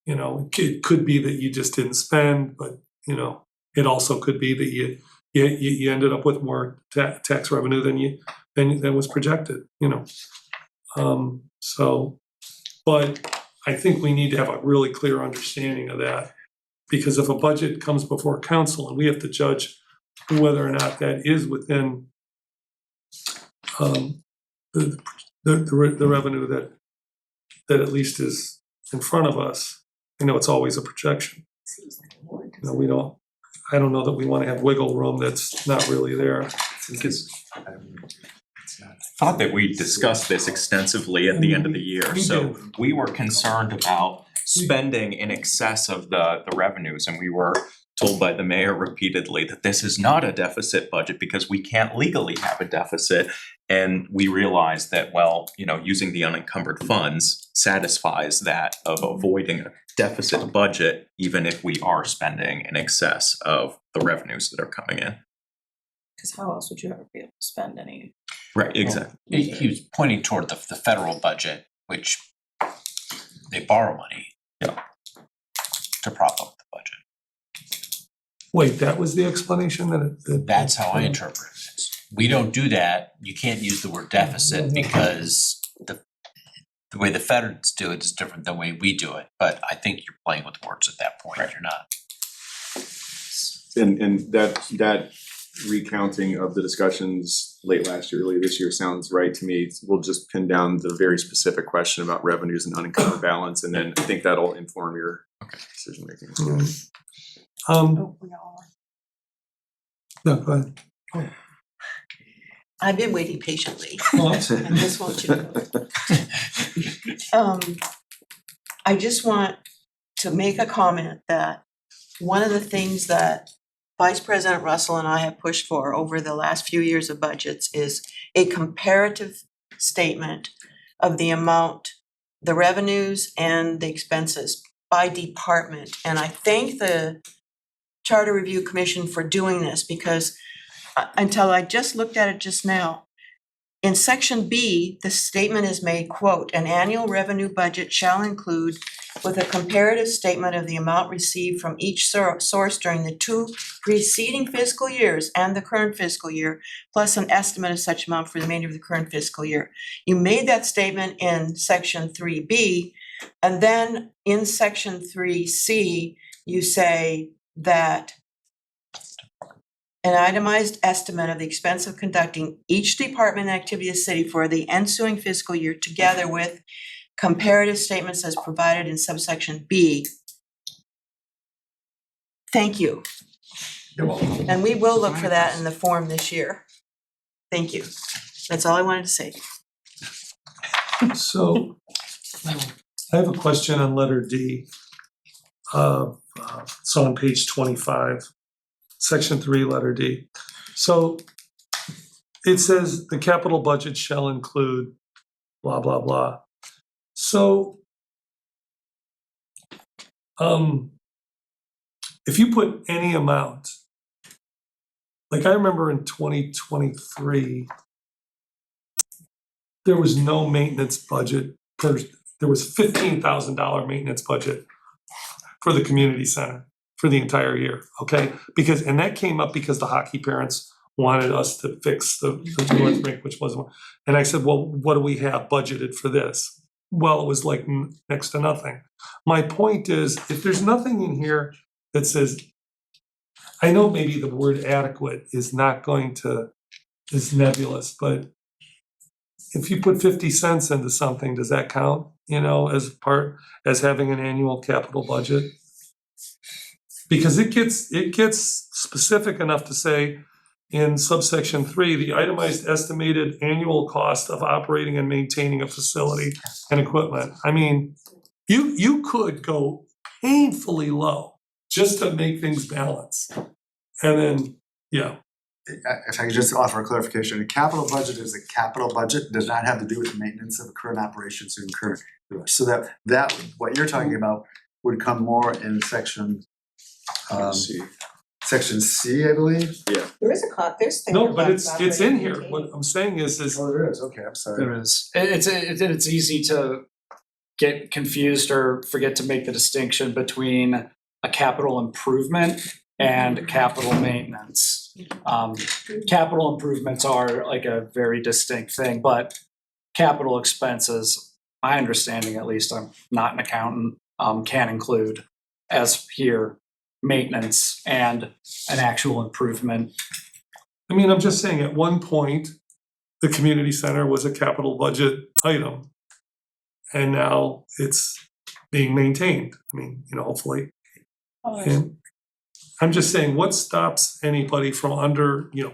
You know, it could be that you just didn't spend, but you know, it also could be that you ended up with more tax revenue than was projected. You know, but I think we need to have a really clear understanding of that, because if a budget comes before council and we have to judge whether or not that is within the revenue that at least is in front of us. I know it's always a projection. You know, I don't know that we want to have wiggle room that's not really there. Because thought that we discussed this extensively at the end of the year, We so did. we were concerned about spending in excess of the revenues, and we were told by the mayor repeatedly that this is not a deficit budget because we can't legally have a deficit. And we realized that, well, you know, using the unencumbered funds satisfies that of avoiding a deficit budget, even if we are spending in excess of the revenues that are coming in. Cause how else would you ever be able to spend any? Right, exactly. He was pointing toward the federal budget, which they borrow money. Yeah. To prop up the budget. Wait, that was the explanation that. That's how I interpret it. We don't do that. You can't use the word deficit because the way the feds do it is different than the way we do it. But I think you're playing with words at that point. You're not. And that recounting of the discussions late last year, early this year sounds right to me. We'll just pin down the very specific question about revenues and unencumbered balance, and then I think that'll inform your decision making. Oh, we got one more. No, go ahead. I've been waiting patiently. Well, I just want you to know. I just want to make a comment that one of the things that Vice President Russell and I have pushed for over the last few years of budgets is a comparative statement of the amount, the revenues and the expenses by department. And I thank the Charter Review Commission for doing this, because until I just looked at it just now, in section B, the statement is made, quote, "An annual revenue budget shall include with a comparative statement of the amount received from each source during the 2 preceding fiscal years and the current fiscal year, plus an estimate of such amount for the remainder of the current fiscal year." You made that statement in section 3B, and then in section 3C, you say that an itemized estimate of the expense of conducting each department activity of the city for the ensuing fiscal year, together with comparative statements as provided in subsection B. Thank you. You're welcome. And we will look for that in the form this year. Thank you. That's all I wanted to say. So, I have a question on letter D. It's on page 25, section 3, letter D. So, it says the capital budget shall include blah, blah, blah. So, if you put any amount, like I remember in 2023, there was no maintenance budget there was $15,000 maintenance budget for the community center for the entire year, okay? And that came up because the hockey parents wanted us to fix the North Rink, which wasn't, and I said, well, what do we have budgeted for this? Well, it was like next to nothing. My point is, if there's nothing in here that says, I know maybe the word adequate is nebulous, but if you put 50 cents into something, does that count, as having an annual capital budget? Because it gets specific enough to say in subsection 3, the itemized estimated annual cost of operating and maintaining a facility and equipment. I mean, you could go painfully low just to make things balance. And then, yeah, If I could just offer a clarification, a capital budget is a capital budget, does not have to do with the maintenance of current operations and current. So that, what you're talking about would come more in section, See, section C, I believe? There is there's things no, but about it's in operating here. and What I'm saying is Oh, there is, okay, I'm sorry. There is. It's easy to get confused or forget to make the distinction between a capital improvement and capital maintenance. Capital improvements are like a very distinct thing, but capital expenses, my understanding at least, I'm not an accountant, can include, as here, maintenance and an actual improvement. I mean, I'm just saying, at one point, the community center was a capital budget item. And now it's being maintained. I mean, hopefully. And I'm just saying, what stops anybody from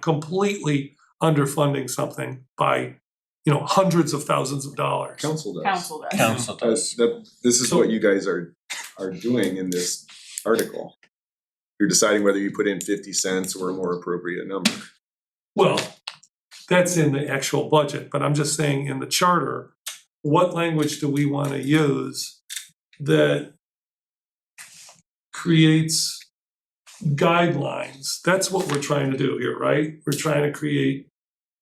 completely underfunding something by, hundreds of thousands of dollars? council does. Council does. Council does. This is what you guys are doing in this article. You're deciding whether you put in 50 cents or a more appropriate number. Well, that's in the actual budget, but I'm just saying, in the charter, what language do we want to use that creates guidelines? That's what we're trying to do here, right? We're trying to create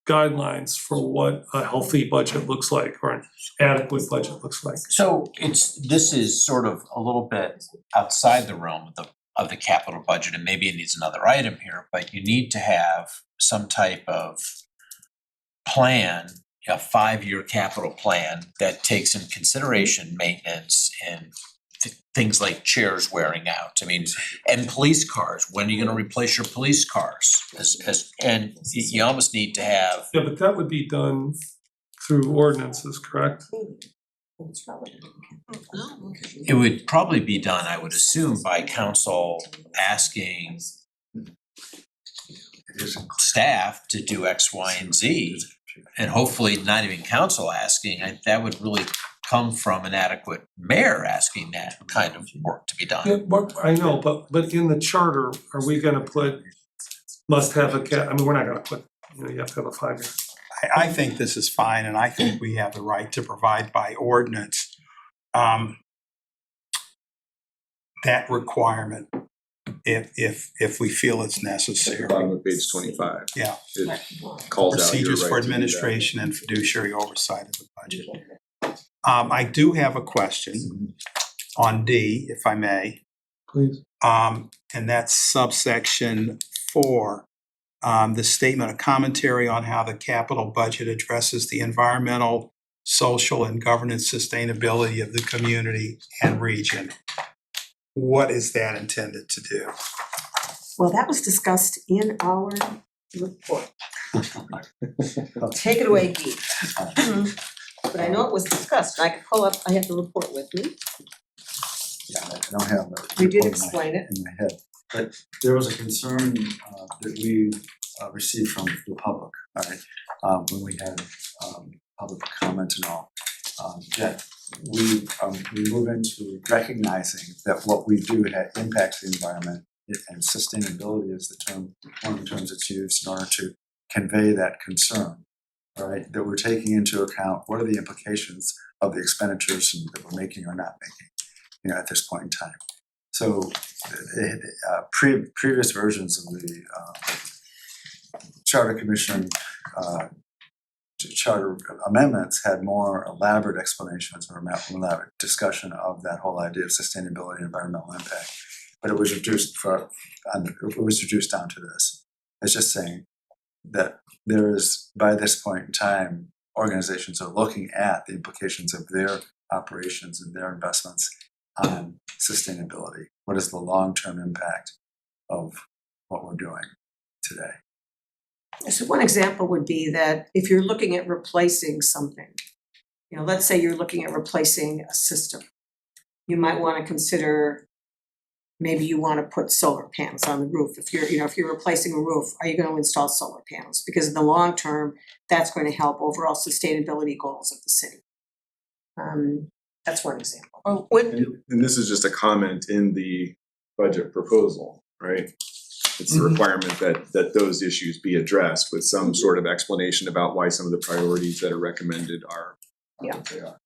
guidelines for what a healthy budget looks like, or an adequate budget looks like. So this is sort of a little bit outside the realm of the capital budget, and maybe it needs another item here, but you need to have some type of plan, a 5-year capital plan that takes in consideration maintenance and things like chairs wearing out. I mean, and police cars, when are you gonna replace your police cars? And you almost need to have, Yeah, but that would be done through ordinances, correct? it would probably be done, I would assume, by council asking staff to do X, Y, and Z. And hopefully not even council asking, that would really come from an adequate mayor asking that kind of work to be Yeah, done. but I know, but in the charter, are we gonna put must have I mean, we're not gonna put, you have to have a 5-year. I think this is fine, and I think we have the right to provide by ordinance that requirement if we feel it's At the necessary. bottom of page 25. Yeah. It calls out your Procedures right for to do that. administration and fiduciary oversight of the budget. I do have a question on D, if I may. Please. And that's subsection 4. The statement, a commentary on how the capital budget addresses the environmental, social, and governance sustainability of the community and region. What is that intended to do? Well, that was discussed in our report. Take it away, Guy. But I know it was discussed, I could pull up, I have the report with me, Yeah, I don't have the. we did report in my- explain it. In my head, but there was a concern that we received from the public, all right, when we had public comment and all, that we move into recognizing that what we do impacts the environment, and sustainability is the term, one of the terms that's used in order to convey that concern. All right, that we're taking into account what are the implications of the expenditures that we're making or not making, at this point in time. So previous versions of the Charter Commission charter amendments had more elaborate explanations or elaborate discussion of that whole idea of sustainability and environmental impact. But it was reduced down to this. It's just saying that there is, by this point in time, organizations are looking at the implications of their operations and their investments on sustainability. What is the long-term impact of what we're doing today? So one example would be that if you're looking at replacing something, let's say you're looking at replacing a system, you might want to consider maybe you wanna put solar panels on the roof. If you're replacing a roof, are you gonna install solar panels? Because in the long term, that's going to help overall sustainability goals of the city. That's one example. Or And this is just a comment in the budget proposal, right? It's the requirement that those issues be addressed with some sort of explanation about why some of the priorities that are recommended are what they are.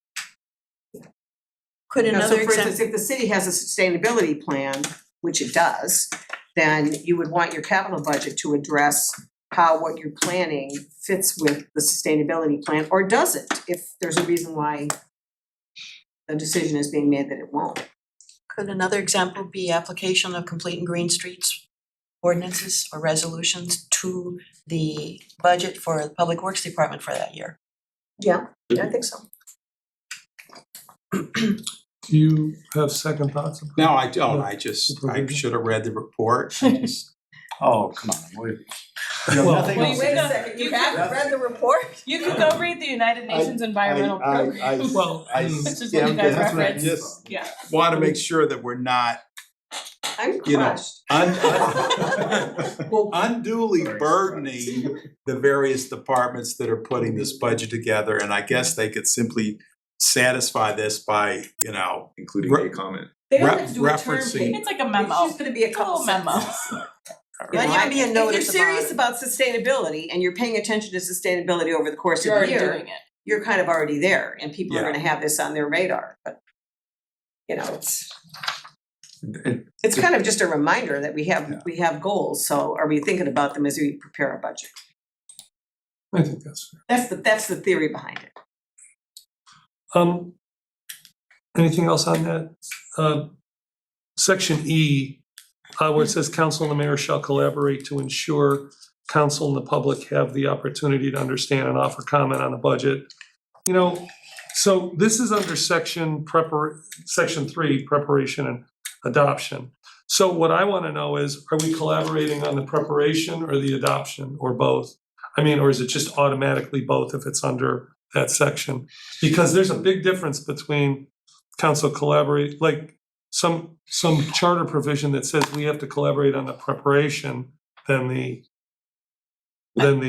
Could You know, so another for instance, example, if the city has a sustainability plan, which it does, then you would want your capital budget to address how what you're planning fits with the sustainability plan, or does it, if there's a reason why the decision is being made that it won't. could another example be application of complete and green streets ordinances or resolutions to the budget for the Public Works Department for that year? Yeah, I think so. Do you have second thoughts? No, I don't, I should have read the report, I just, Oh, come on, you have Well- nothing Wait, else. wait a second, you You haven't read the report? you could go read the United Nations Environmental Program. Well, I mean, Which is what you guys that's what I referenced. just Yeah. wanna make sure that we're not I'm You know, crushed. unduly burdening the various departments that are putting this budget together, and I guess they could simply satisfy this by, Including a comment. They don't have to do a term referencing- paper. It's like a memo. It's just gonna be a couple Little memo. sentences. Might even be a note If at you're the serious bottom. about sustainability and you're paying attention to sustainability over the course You're of the already year, doing it. you're kind of already there, and people are Yeah. gonna have this on their radar, but it's It- it's kind of just a reminder that we have goals, so are we thinking about them as we prepare our budget? I think that's fair. That's the theory behind it. Anything else on that? Section E, where it says council and the mayor shall collaborate to ensure council and the public have the opportunity to understand and offer comment on the budget. You know, so this is under section 3, preparation and adoption. So what I wanna know is, are we collaborating on the preparation or the adoption, or both? I mean, or is it just automatically both if it's under that section? Because there's a big difference between council collaborate, like some charter provision that says we have to collaborate on the preparation than the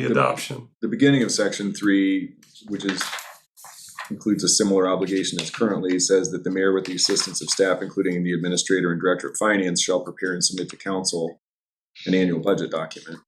adoption. The beginning of section 3, which includes a similar obligation as currently, says that the mayor with the assistance of staff, including the administrator and director of finance, shall prepare and submit to council an annual budget document.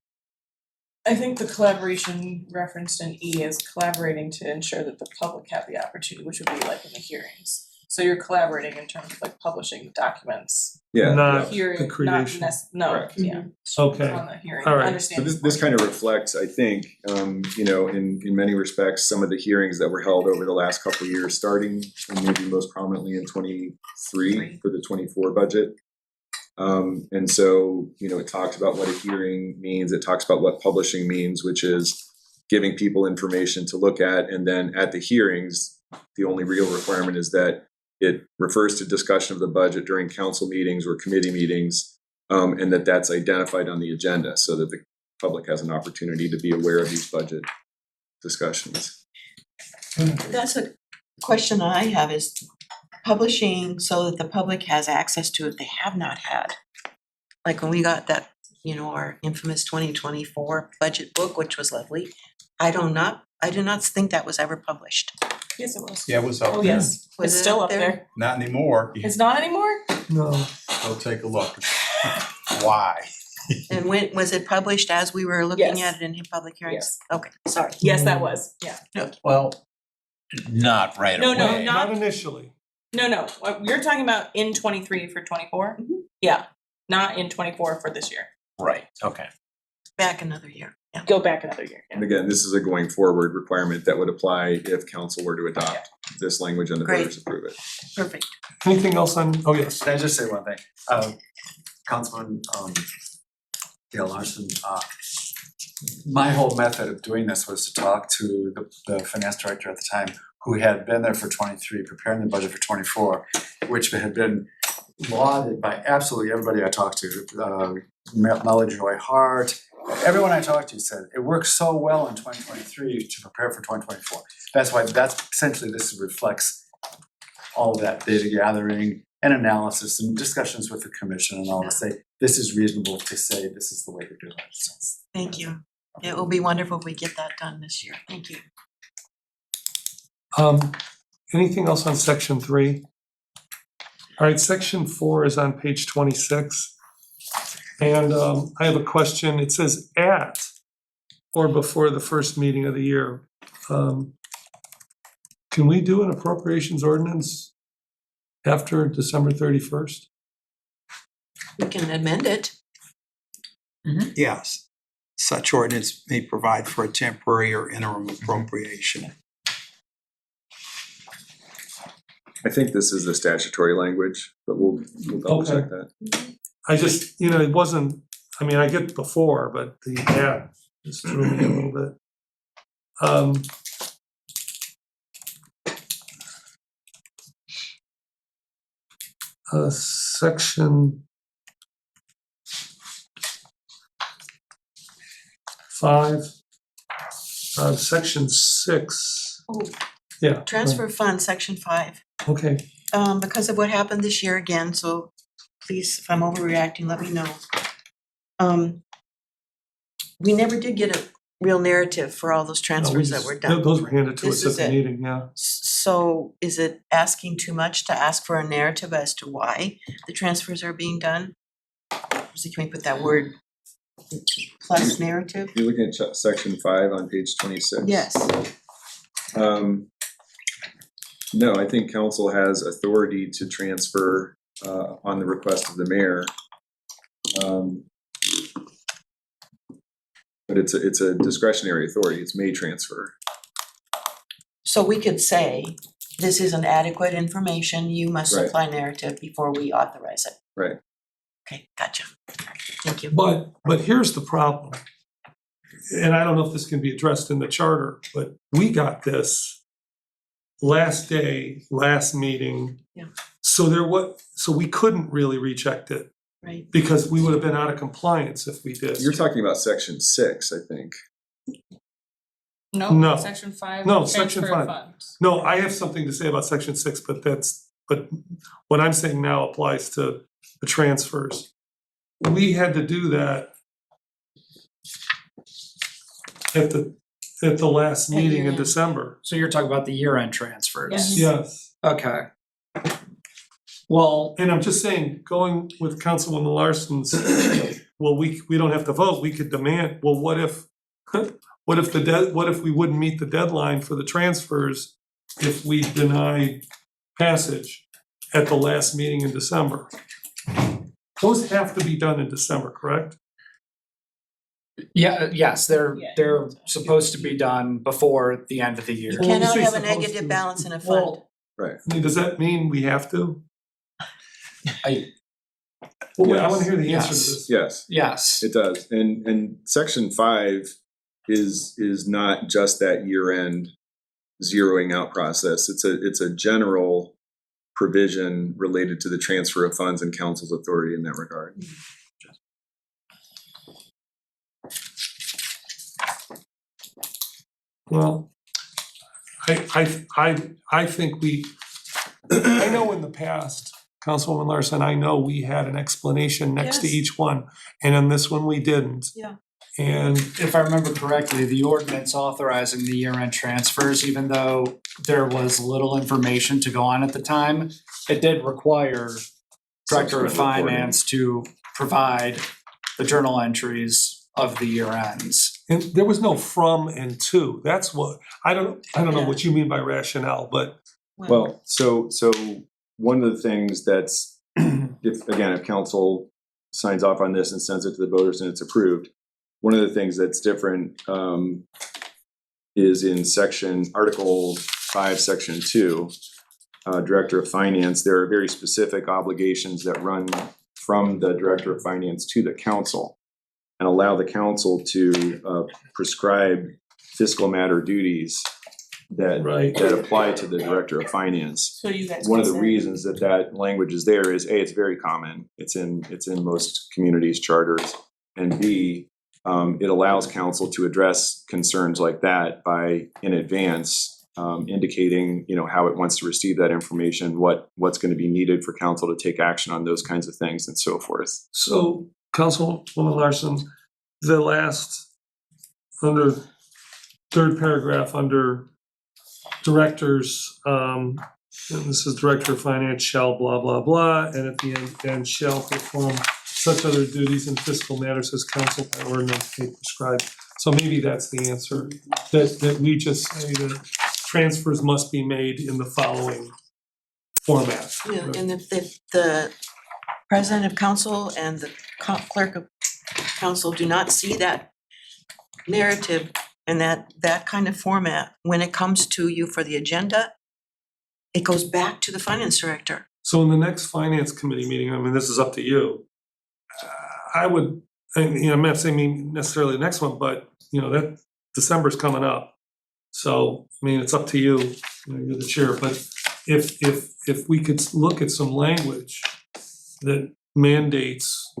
I think the collaboration referenced in E is collaborating to ensure that the public have the opportunity, which would be like in the hearings. So you're collaborating in terms of like publishing documents, Yeah. Not hearing, the not creation. no, Correct. yeah, Okay, on the hearing, All right. So understanding. this kind of reflects, I think, in many respects, some of the hearings that were held over the last couple of years, starting and maybe most prominently in 23 for the 24 budget. And so, it talks about what a hearing means, it talks about what publishing means, which is giving people information to look at, and then at the hearings, the only real requirement is that it refers to discussion of the budget during council meetings or committee meetings, and that's identified on the agenda so that the public has an opportunity to be aware of these budget discussions. That's a question I have, is publishing so that the public has access to it they have not had. Like when we got that, our infamous 2024 budget book, which was lovely, I do not think that was ever published. Yes, it was. yeah, it was up Oh, there. yes, Was it's it still up up there? there. Not anymore, It's not anymore? no, go take a look. Why? And when, was it published as we were looking Yes. at it in public hearings? Yes. Okay, sorry. Yes, that was, yeah. Well, not right No, away. no, not- not initially. No, you're talking about in 23 for 24? Yeah, not in 24 for this year. Right, okay. Back another year, yeah. Go back another year, yeah. And again, this is a going forward requirement that would apply if council were to adopt this language and the Great. voters approve it. Perfect. Anything else on, oh, yes. Can I just say one thing? Councilman Gail Larson, my whole method of doing this was to talk to the finance director at the time, who had been there for 23, preparing the budget for 24, which had been lauded by absolutely everybody I talked to. Melody Joy Hart, everyone I talked to said it worked so well in 2023 to prepare for 2024. That's essentially this reflects all of that data gathering. and analysis and discussions with the commission and all to say, this is reasonable to say, this is the way to do it. So, Thank you. It will be wonderful if we get that done this year. Thank you. Anything else on section 3? All right, section 4 is on page 26. And I have a question. It says at or before the first meeting of the year. Can we do an appropriations ordinance after December 31st? We can amend it. Yes, such ordinance may provide for a temporary or interim appropriation. I think this is the statutory language, but we'll double check that. I just, it wasn't, I get before, but the at just threw me a little bit. Section 5, section 6. Oh, Yeah. transfer fund, section 5. Okay, Because of what happened this year again, so please, if I'm overreacting, let me know. We never did get a real narrative for all those transfers that were done. those were handed to This us is at the it. meeting, yeah. So is it asking too much to ask for a narrative as to why the transfers are being done? So can we put that word plus narrative? You're looking at section 5 on page 26. Yes. No, I think council has authority to transfer on the request of the mayor. But it's a discretionary authority, it's may transfer. So we could say, this isn't adequate information, you must Right. supply narrative before we authorize it. Right. Okay, gotcha. Thank you. But here's the problem. And I don't know if this can be addressed in the charter, but we got this last day, last meeting. Yeah. So we couldn't really reject it Right. because we would have been out of compliance if we did. You're talking about section 6, I think. No. No, section 5. No, section transfer of 5. funds. No, I have something to say about section 6, but what I'm saying now applies to the transfers. We had to do that at the last meeting in year-end. December. So you're talking about the year-end transfers? Yes. Yes. Okay. Well, And I'm just saying, going with Councilwoman Larson's, well, we don't have to vote, we could demand, well, what if we wouldn't meet the deadline for the transfers if we denied passage at the last meeting in December? Those have to be done in December, correct? yes, they're Yeah. supposed to be done before the end of the year. You Well, when you cannot say have a supposed negative to- balance in a fund. I mean, does that mean we have to? I- Well, I wanna hear the answer to Yes. this. Yes, Yes, it does. And section 5 is not just that year-end zeroing out process. It's a general provision related to the transfer of funds and council's authority in that regard. Well, I think I know in the past, Councilwoman Larson, I know we had an explanation next to Yes. each one, and in this one we didn't. Yeah. And if I remember correctly, the ordinance authorizing the year-end transfers, even though there was little information to go on at the time, it did require Director of Subsequent reporting. Finance to provide the journal entries of the year ends. and there was no from and to, that's what, I don't know Yeah. what you mean by rationale, but Well, so one of the things that's, if council signs off on this and sends it to the voters and it's approved, one of the things that's different is in Article 5, Section 2, Director of Finance, there are very specific obligations that run from the Director of Finance to the council and allow the council to prescribe fiscal matter duties that right. apply to the Director of Finance. So you guys. One of the can say- reasons that language is there is A, it's very common, it's in most communities' charters, and B, it allows council to address concerns like that by, in advance, indicating, how it wants to receive that information, what's going to be needed for council to take action on those kinds of things and so forth. So, Councilwoman Larson, the last, under third paragraph, under directors, and this is Director of Finance shall blah, blah, blah, and at the end, and shall perform such other duties in fiscal matters as council by ordinance may prescribe. So maybe that's the answer, that we just say that transfers must be made in the following format. Yeah, and if the president of council and the clerk of council do not see that narrative and that kind of format, when it comes to you for the agenda, it goes back to the finance director. So in the next finance committee meeting, I mean, this is up to you. I would, I'm not saying necessarily the next one, but that December's coming up. So, I mean, it's up to you, you're the chair, but if we could look at some language that mandates,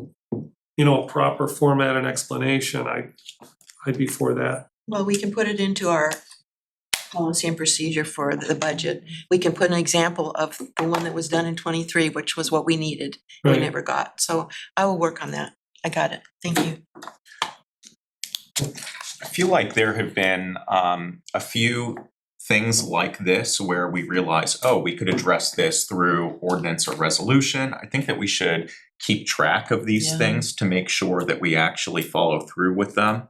a proper format and explanation, I'd be for that. Well, we can put it into our policy and procedure for the budget. We can put an example of the one that was done in '23, which was what we needed, we Right. never got. So I will work on that. I got it. Thank you. I feel like there have been a few things like this where we realize, oh, we could address this through ordinance or resolution. I think that we should keep track of these Yeah. things to make sure that we actually follow through with them.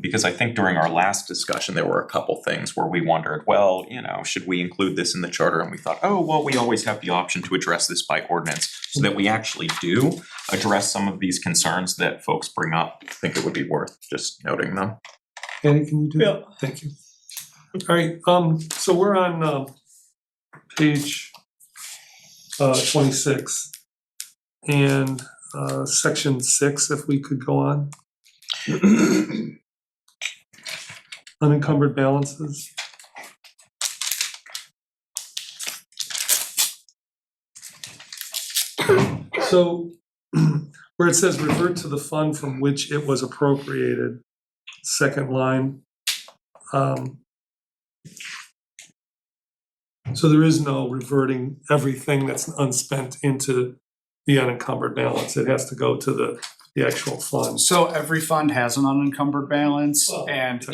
Because I think during our last discussion, there were a couple things where we wondered, well, should we include this in the charter? And we thought, oh, well, we always have the option to address this by ordinance, so that we actually do address some of these concerns that folks bring up. I think it would be worth just noting them. Andy, can you do that? Thank you. All right, so we're on page 26 and section 6, if we could go on. Unencumbered balances. So where it says revert to the fund from which it was appropriated, second line. So there is no reverting everything that's unspent into the unencumbered balance. It has to go to the actual fund. So every fund has an unencumbered balance and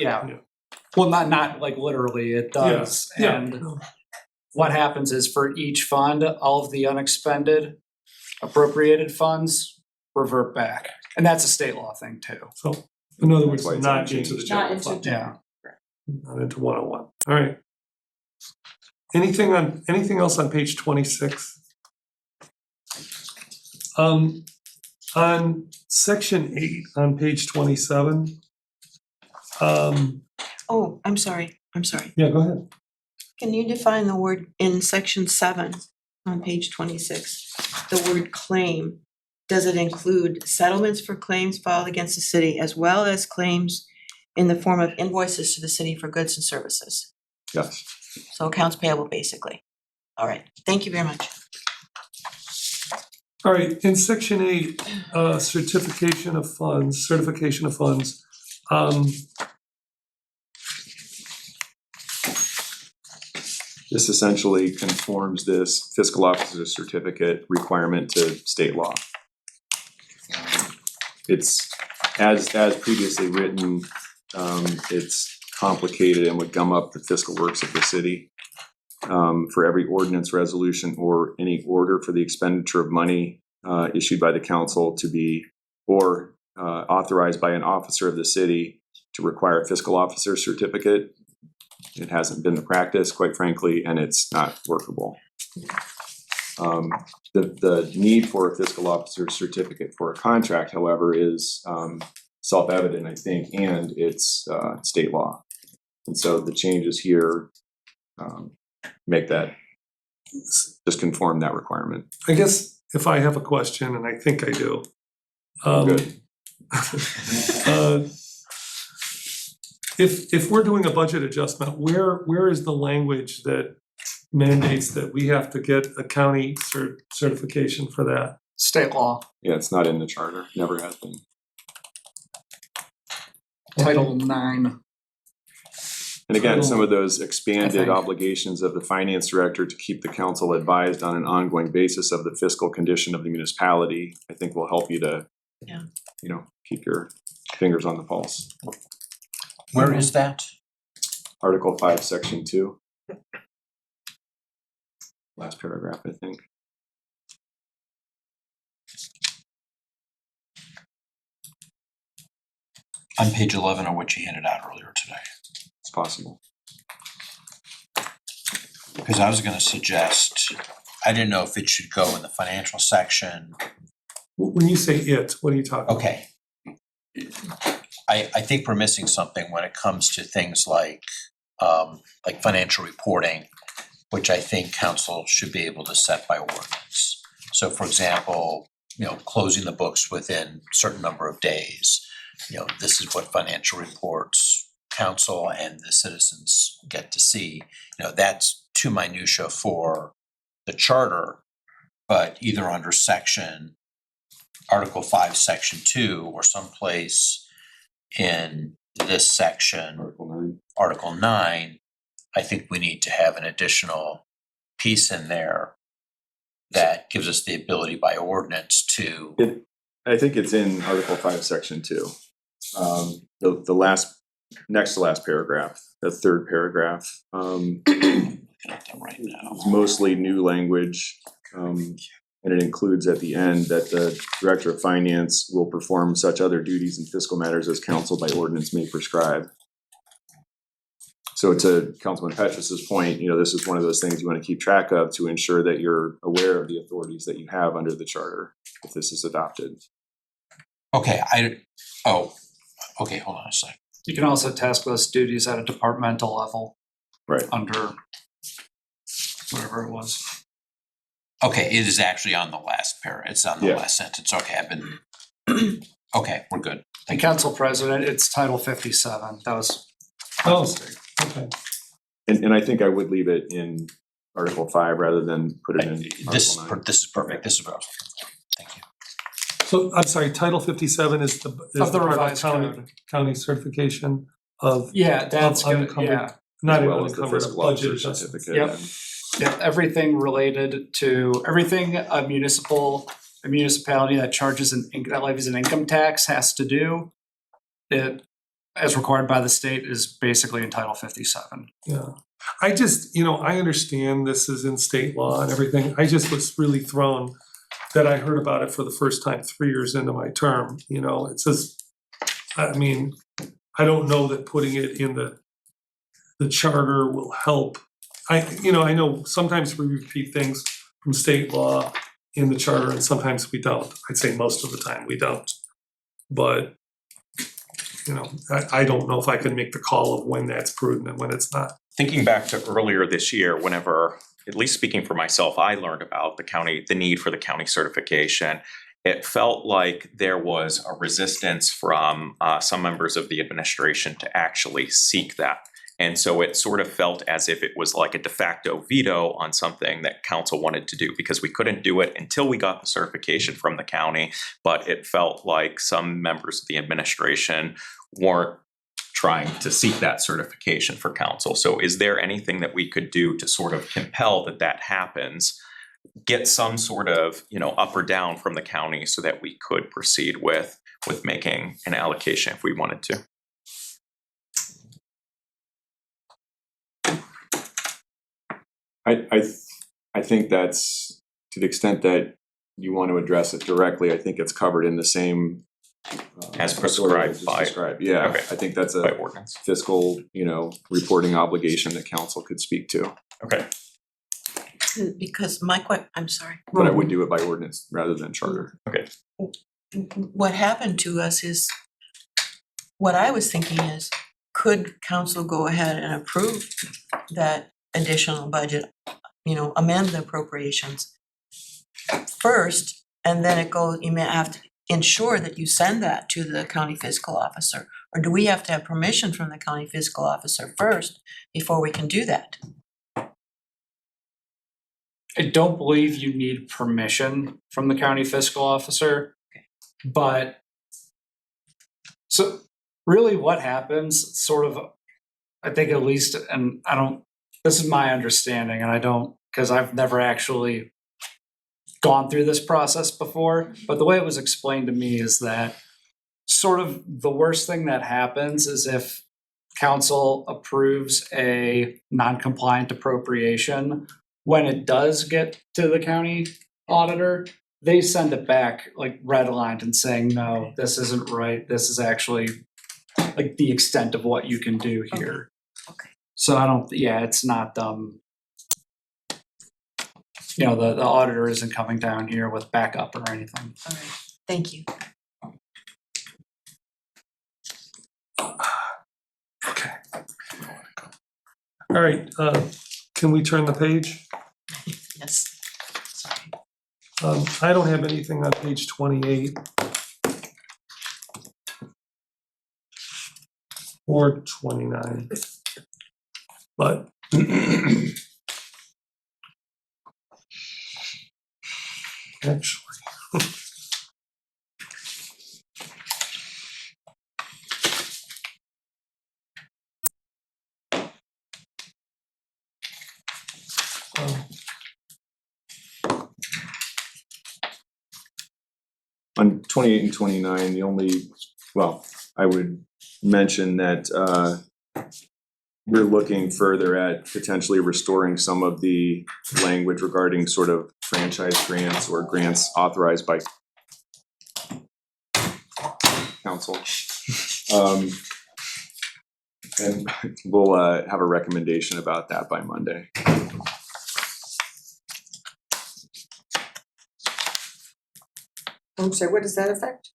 well, not like literally, it does. Yeah. And what happens is for each fund, all of the unexpended appropriated funds revert back. And that's a state law thing too. So in other words, That's why it's not unchanged. into the Not general into fund, Yeah. not into 101. All right. Anything else on page 26? On section 8 on page 27. Oh, I'm sorry. Yeah, go ahead. Can you define the word in section 7 on page 26? The word claim, does it include settlements for claims filed against the city as well as claims in the form of invoices to the city for goods and services? Yes. So accounts payable, basically. All right, thank you very much. All right, in section 8, certification of funds. This essentially conforms this fiscal officer certificate requirement to state law. It's, as previously written, it's complicated and would gum up the fiscal works of the city. For every ordinance, resolution, or any order for the expenditure of money issued by the council to be, or authorized by an officer of the city to require a fiscal officer certificate. It hasn't been the practice, quite frankly, and it's not workable. The need for a fiscal officer certificate for a contract, however, is self-evident, I think, and it's state law. And so the changes here make that, just conform that requirement. I guess if I have a question, and I think I do. Good. If we're doing a budget adjustment, where is the language that mandates that we have to get a county certification for that? State law, Yeah, it's not in the charter, never has been. Title 9. And again, some So- of those expanded think- obligations of the finance director to keep the council advised on an ongoing basis of the fiscal condition of the municipality, I think will help you to, Yeah. you know, keep your fingers on the pulse. Where is that? Article 5, Section 2. Last paragraph, I think. On page 11 of what you handed out earlier today. It's possible. Because I was gonna suggest, I didn't know if it should go in the financial section. When you say it, what are you talking about? Okay. I think we're missing something when it comes to things like financial reporting, which I think council should be able to set by ordinance. So for example, you know, closing the books within a certain number of days. You know, this is what financial reports council and the citizens get to see. You know, that's too minutia for the charter, but either under section Article 5, Section 2, or someplace in this section, Article 9. Article 9, I think we need to have an additional piece in there that gives us the ability by ordinance to, I think it's in Article 5, Section 2. The last, next to last paragraph, the third paragraph, get them right now. it's mostly new language. And it includes at the end that the Director of Finance will perform such other duties and fiscal matters as council by ordinance may prescribe. So to Councilman Petrus's point, you know, this is one of those things you want to keep track of to ensure that you're aware of the authorities that you have under the charter if this is adopted. Okay, okay, hold on a sec. You can also task those duties at a departmental level. Right. Under whatever it was. Okay, it is actually on the last it's on the Yeah. last sentence. Okay, I've been, okay, we're good. And council president, it's Title 57. That was. Oh, okay. And I think I would leave it in Article 5 rather than put it in This Article 9. this is perfect. This is what I was, thank you. So I'm sorry, Title 57 is the Of the part revised county, county certification of Yeah, that's good, unencumbered, yeah. not As even well as the unencumbered, fiscal budget officer adjustments. certificate. Yep. and- Yeah, everything related to, everything a municipality that charges that levies an income tax has to do, it, as required by the state, is basically in Title 57. Yeah, I just, you know, I understand this is in state law and everything, I just was really thrown that I heard about it for the first time 3 years into my term, you know, it says, I mean, I don't know that putting it in the charter will help. I know sometimes we repeat things from state law in the charter and sometimes we don't. I'd say most of the time we don't. But, you know, I don't know if I can make the call of when that's prudent and when it's not. Thinking back to earlier this year, whenever, at least speaking for myself, I learned about the need for the county certification. It felt like there was a resistance from some members of the administration to actually seek that. And so it sort of felt as if it was like a de facto veto on something that council wanted to do because we couldn't do it until we got the certification from the county. But it felt like some members of the administration weren't trying to seek that certification for council. So is there anything that we could do to sort of compel that happens? Get some sort of, you know, up or down from the county so that we could proceed with making an allocation if we wanted to. I think that's, to the extent that you want to address it directly, I think it's covered in the same As authority prescribed by- described. Yeah, Okay. I think that's By a ordinance. fiscal, you know, reporting obligation that council could speak to. Okay. Because I'm sorry. But I would do it by ordinance rather than charter. What happened to us is, what I was thinking is, could council go ahead and approve that additional budget, you know, amend the appropriations first, and then you may have to ensure that you send that to the county fiscal officer? Or do we have to have permission from the county fiscal officer first before we can do that? I don't believe you need permission from the county fiscal officer, but so really what happens, sort of I think at least, and I don't, this is my understanding, and I don't, because I've never actually gone through this process before, but the way it was explained to me is that sort of the worst thing that happens is if council approves a non-compliant appropriation, when it does get to the county auditor, they send it back like redlined and saying, no, this isn't right. This is actually like the extent of what you can do here. Okay. So I don't, yeah, it's not, you know, the auditor isn't coming down here with backup or anything. All right, thank you. Okay. All right, can we turn the page? Yes. Sorry. I don't have anything on page 28. Or 29. But actually, On 28 and 29, the only, well, I would mention that we're looking further at potentially restoring some of the language regarding sort of franchise grants or grants authorized by council. And we'll have a recommendation about that by Monday. I'm sorry, what does that affect?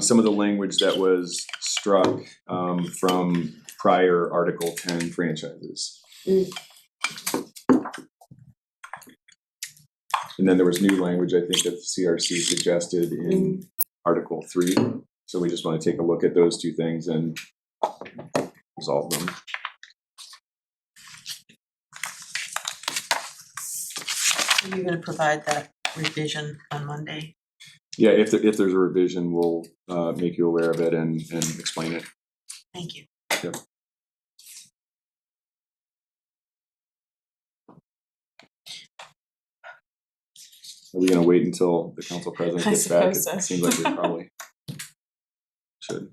Some of the language that was struck from prior Article 10 franchises. Mm. And then there was new language, I think, that CRC suggested in Article 3. So we just want to take a look at those two things and resolve them. Are you gonna provide that revision on Monday? Yeah, if there's a revision, we'll make you aware of it and explain it. Thank you. Yep. Are we gonna wait until the council president I gets back? suppose so. It seems like we probably should.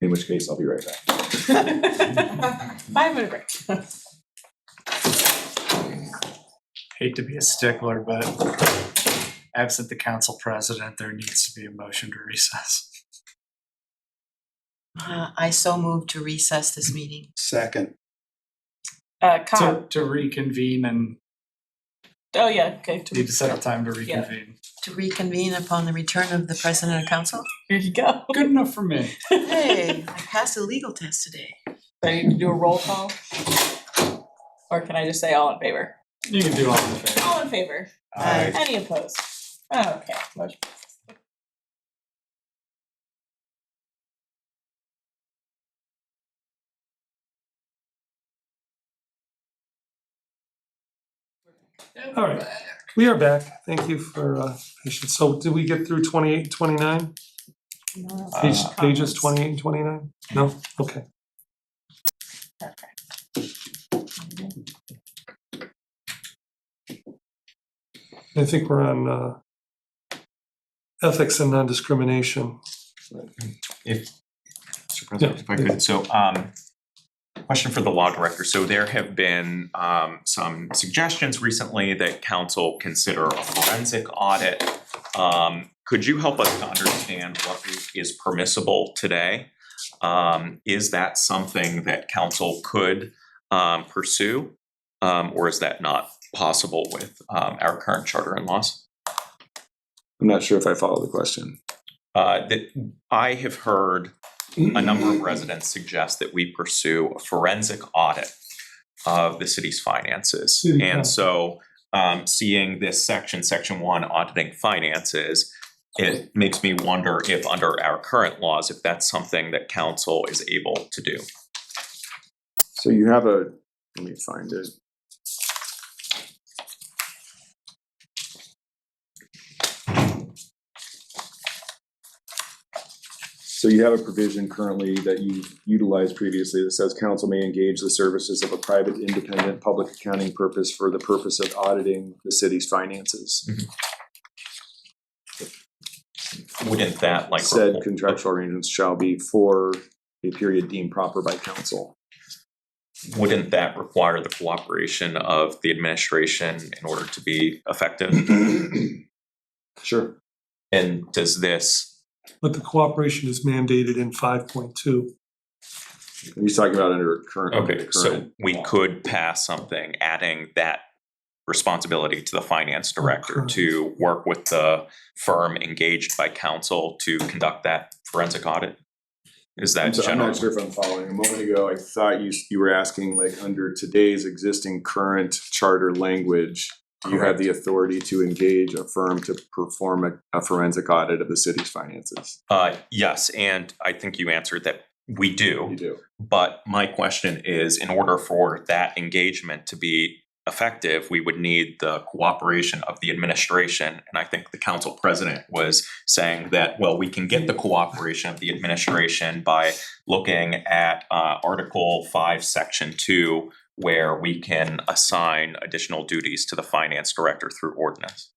In which case, I'll be right back. 5-minute break. Hate to be a stickler, but absent the council president, there needs to be a motion to recess. I so move to recess this meeting. Second. Con, To reconvene and oh yeah, okay, need to set up time to reconvene. To reconvene upon the return of the president of council? here you go. Good enough for me. Hey, I passed a legal test today. Do I need to do a roll call? Or can I just say all in favor? You can do all in favor. All in favor? Aye. Any opposed? Okay, motion passes. all right, we are back. Thank you for patience. So did we get through 28 and 29? Pages 28 and 29? No? Okay. I think we're on ethics and non-discrimination. If, Mr. President, if I could, so, question for the law director. So there have been some suggestions recently that council consider a forensic audit. Could you help us to understand what is permissible today? Is that something that council could pursue? Or is that not possible with our current charter and laws? I'm not sure if I follow the question. That I have heard a number of residents suggest that we pursue a forensic audit of the city's finances. And so seeing this section 1, auditing finances, it makes me wonder if under our current laws, if that's something that council is able to do. So you have let me find it. So you have a provision currently that you utilized previously that says council may engage the services of a private independent public accounting purpose for the purpose of auditing the city's finances. Wouldn't that like? Said contractual arrangements shall be for a period deemed proper by council. Wouldn't that require the cooperation of the administration in order to be effective? Sure. And does this, But the cooperation is mandated in 5.2. He's talking about under current. under okay, the so current we law. could pass something adding that responsibility to the finance director Okay. to work with the firm engaged by council to conduct that forensic audit? Is that I'm general? not sure if I'm following. A moment ago, I thought you were asking like under today's existing current charter language, do you have the authority to engage a firm to perform a forensic audit of the city's finances? Yes, and I think you answered that we do. You do. But my question is, in order for that engagement to be effective, we would need the cooperation of the administration. And I think the council president was saying that, well, we can get the cooperation of the administration by looking at Article 5, Section 2, where we can assign additional duties to the finance director through ordinance.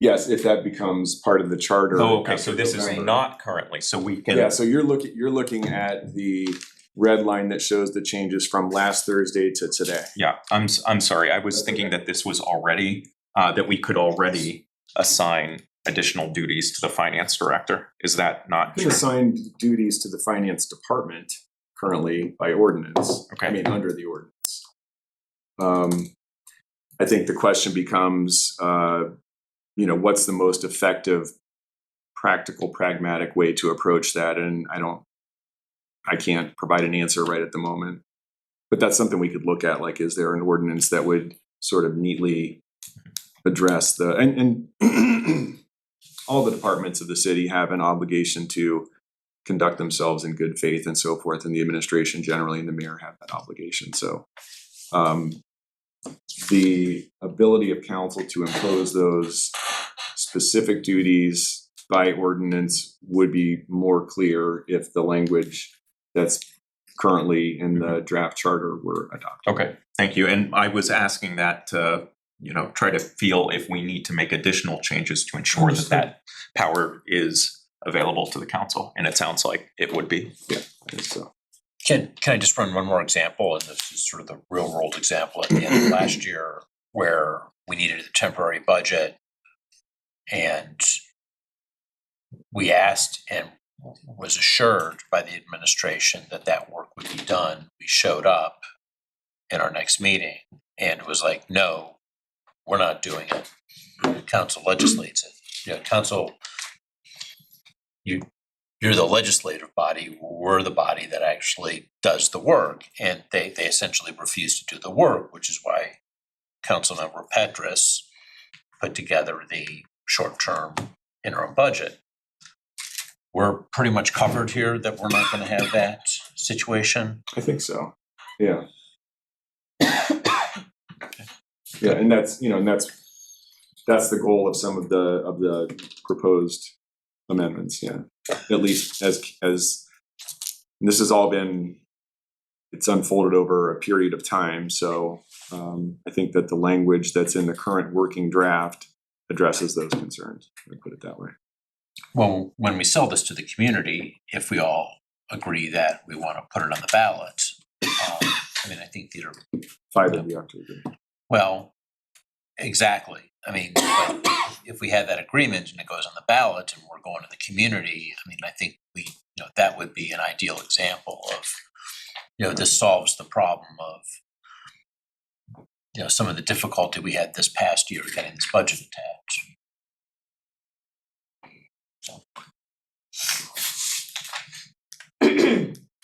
Yes, if that becomes part of the charter. Oh, okay, after so this is November. not currently, so we can. Yeah, so you're looking at the red line that shows the changes from last Thursday to today. Yeah, I'm sorry, I was thinking that this was already, that we could already assign additional duties to the finance director. Is that not We true? assigned duties to the finance department currently by ordinance. Okay. I mean, under the ordinance. I think the question becomes, what's the most effective, practical, pragmatic way to approach that? And I can't provide an answer right at the moment. But that's something we could look at, like, is there an ordinance that would sort of neatly address and all the departments of the city have an obligation to conduct themselves in good faith and so forth, and the administration generally and the mayor have that obligation. So the ability of council to impose those specific duties by ordinance would be more clear if the language that's currently in the draft charter were adopted. Okay, thank you. And I was asking that to, try to feel if we need to make additional changes to ensure that that power is available to the council. And it sounds like it would be. Yeah, I think so. Can I just run one more example? And this is sort of the real world example at the end of last year where we needed a temporary budget. And we asked and was assured by the administration that that work would be done. We showed up in our next meeting and it was like, no, we're not doing it. The council legislates it. Council, you're the legislative body, we're the body that actually does the work, and they essentially refuse to do the work, which is why Councilmember Petrus put together the short-term interim budget. We're pretty much covered here that we're not gonna have that situation. I think so. Yeah. Yeah, and that's the goal of some of the proposed amendments, yeah. At least as this has all been, it's unfolded over a period of time, so I think that the language that's in the current working draft addresses those concerns, let me put it that way. Well, when we sell this to the community, if we all agree that we wanna put it on the ballot, I think these are 5 of the October. Well, exactly. But if we had that agreement and it goes on the ballot and we're going to the community, I think that would be an ideal example of, this solves the problem of, some of the difficulty we had this past year getting this budget attached.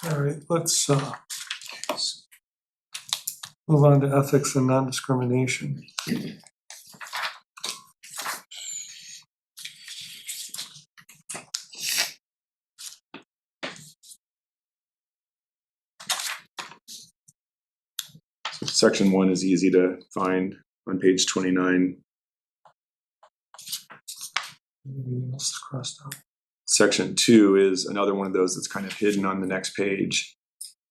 All right, let's move on to ethics and non-discrimination. Section 1 is easy to find on page 29. Anything else crossed out? Section 2 is another one of those that's kind of hidden on the next page,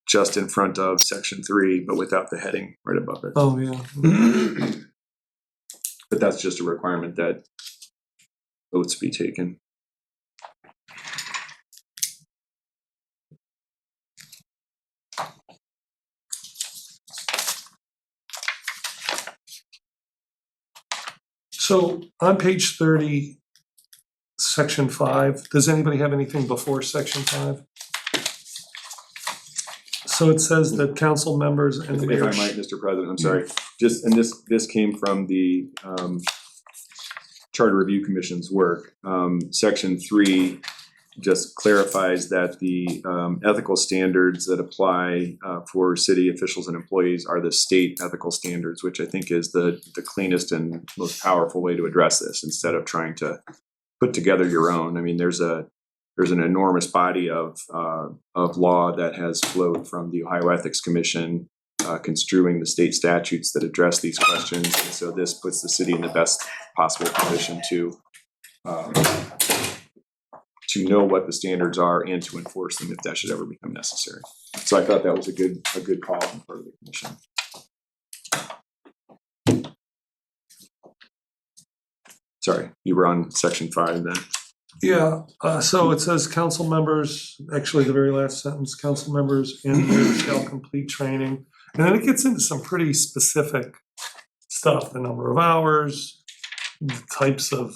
just in front of section 3, but without the heading right above it. Oh, yeah. But that's just a requirement that votes be taken. So on page 30, section 5, does anybody have anything before section 5? So it says that council members and the If I mayor. might, Mr. President, I'm sorry, just, and this came from the Charter Review Commission's work. Section 3 just clarifies that the ethical standards that apply for city officials and employees are the state ethical standards, which I think is the cleanest and most powerful way to address this, instead of trying to put together your own. I mean, there's an enormous body of law that has flowed from the Ohio Ethics Commission construing the state statutes that address these questions. And so this puts the city in the best possible position to know what the standards are and to enforce them if that should ever become necessary. So I thought that was a good call on the part of the commission. Sorry, you were on section 5 then. Yeah, so it says council members, actually the very last sentence, council members and mayor shall complete training. And then it gets into some pretty specific stuff, the number of hours, the types of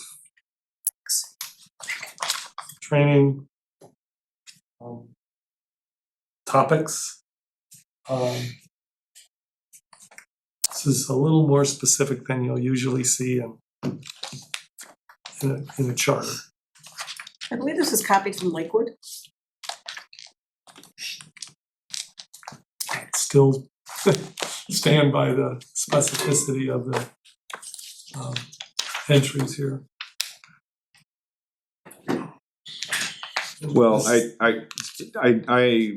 training, topics. This is a little more specific than you'll usually see in a charter. I believe this is copied from Lakewood. Still stand by the specificity of the entries here. Well, I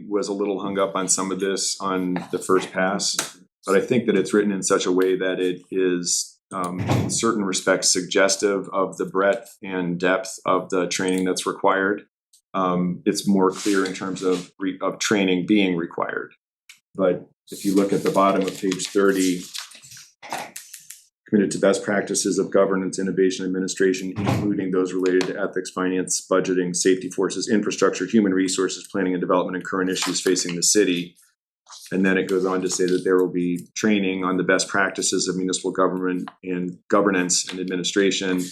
was a little hung up on some of this on the first pass, but I think that it's written in such a way that it is in certain respects suggestive of the breadth and depth of the training that's required. It's more clear in terms of training being required. But if you look at the bottom of page 30, committed to best practices of governance, innovation, administration, including those related to ethics, finance, budgeting, safety forces, infrastructure, human resources, planning and development, and current issues facing the city. And then it goes on to say that there will be training on the best practices of municipal government and governance and administration,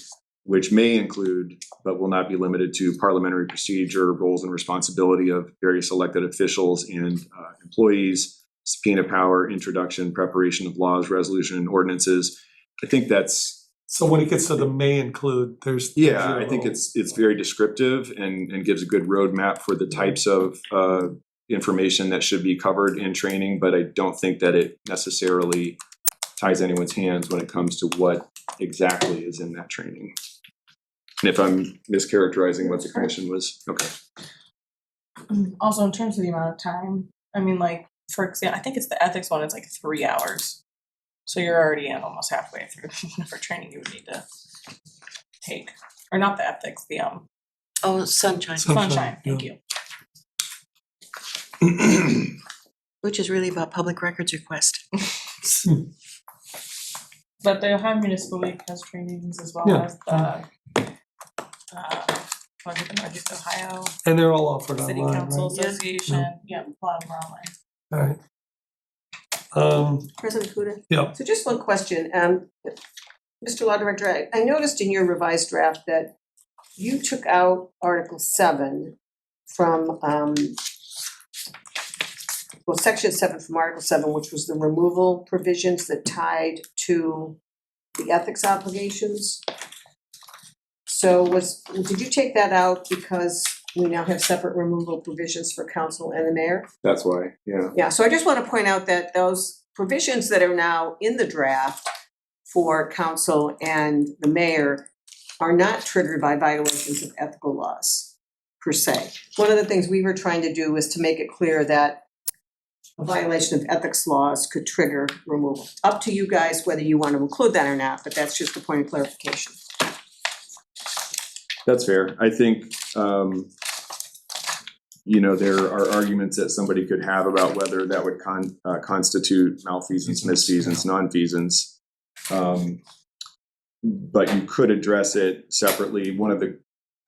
which may include, but will not be limited to, parliamentary procedure, roles and responsibility of various elected officials and employees, subpoena power, introduction, preparation of laws, resolution, and ordinances. I think that's. So when it gets to the may include, there's. Yeah, I think it's very descriptive and gives a good roadmap for the types of information that should be covered in training, but I don't think that it necessarily ties anyone's hands when it comes to what exactly is in that training. And if I'm mischaracterizing what the commission was, okay. Also, in terms of the amount of time, I mean, like, for example, I think it's the ethics one, it's like 3 hours. So you're already in almost halfway through for training you would need to take, or not the ethics, the Oh, sunshine, sunshine, thank you. which is really about public records request. But the Ohio Municipal League has trainings as well Yeah. as the what is it, the Northeast Ohio And they're all offered City online, Council right? Association, yeah, a lot of them are online. All right. President Kuda? Yeah. So just one question, Mr. Law Director, I noticed in your revised draft that you took out Article 7 from, Section 7 from Article 7, which was the removal provisions that tied to the ethics obligations. So did you take that out because we now have separate removal provisions for council and the mayor? That's why, yeah. Yeah, so I just want to point out that those provisions that are now in the draft for council and the mayor are not triggered by violations of ethical laws, per se. One of the things we were trying to do was to make it clear that a violation of ethics laws could trigger removal. Up to you guys whether you want to include that or not, but that's just a point of clarification. That's fair. I think, you know, there are arguments that somebody could have about whether that would constitute malfeasance, misfeasance, nonfeasance. But you could address it separately. One of the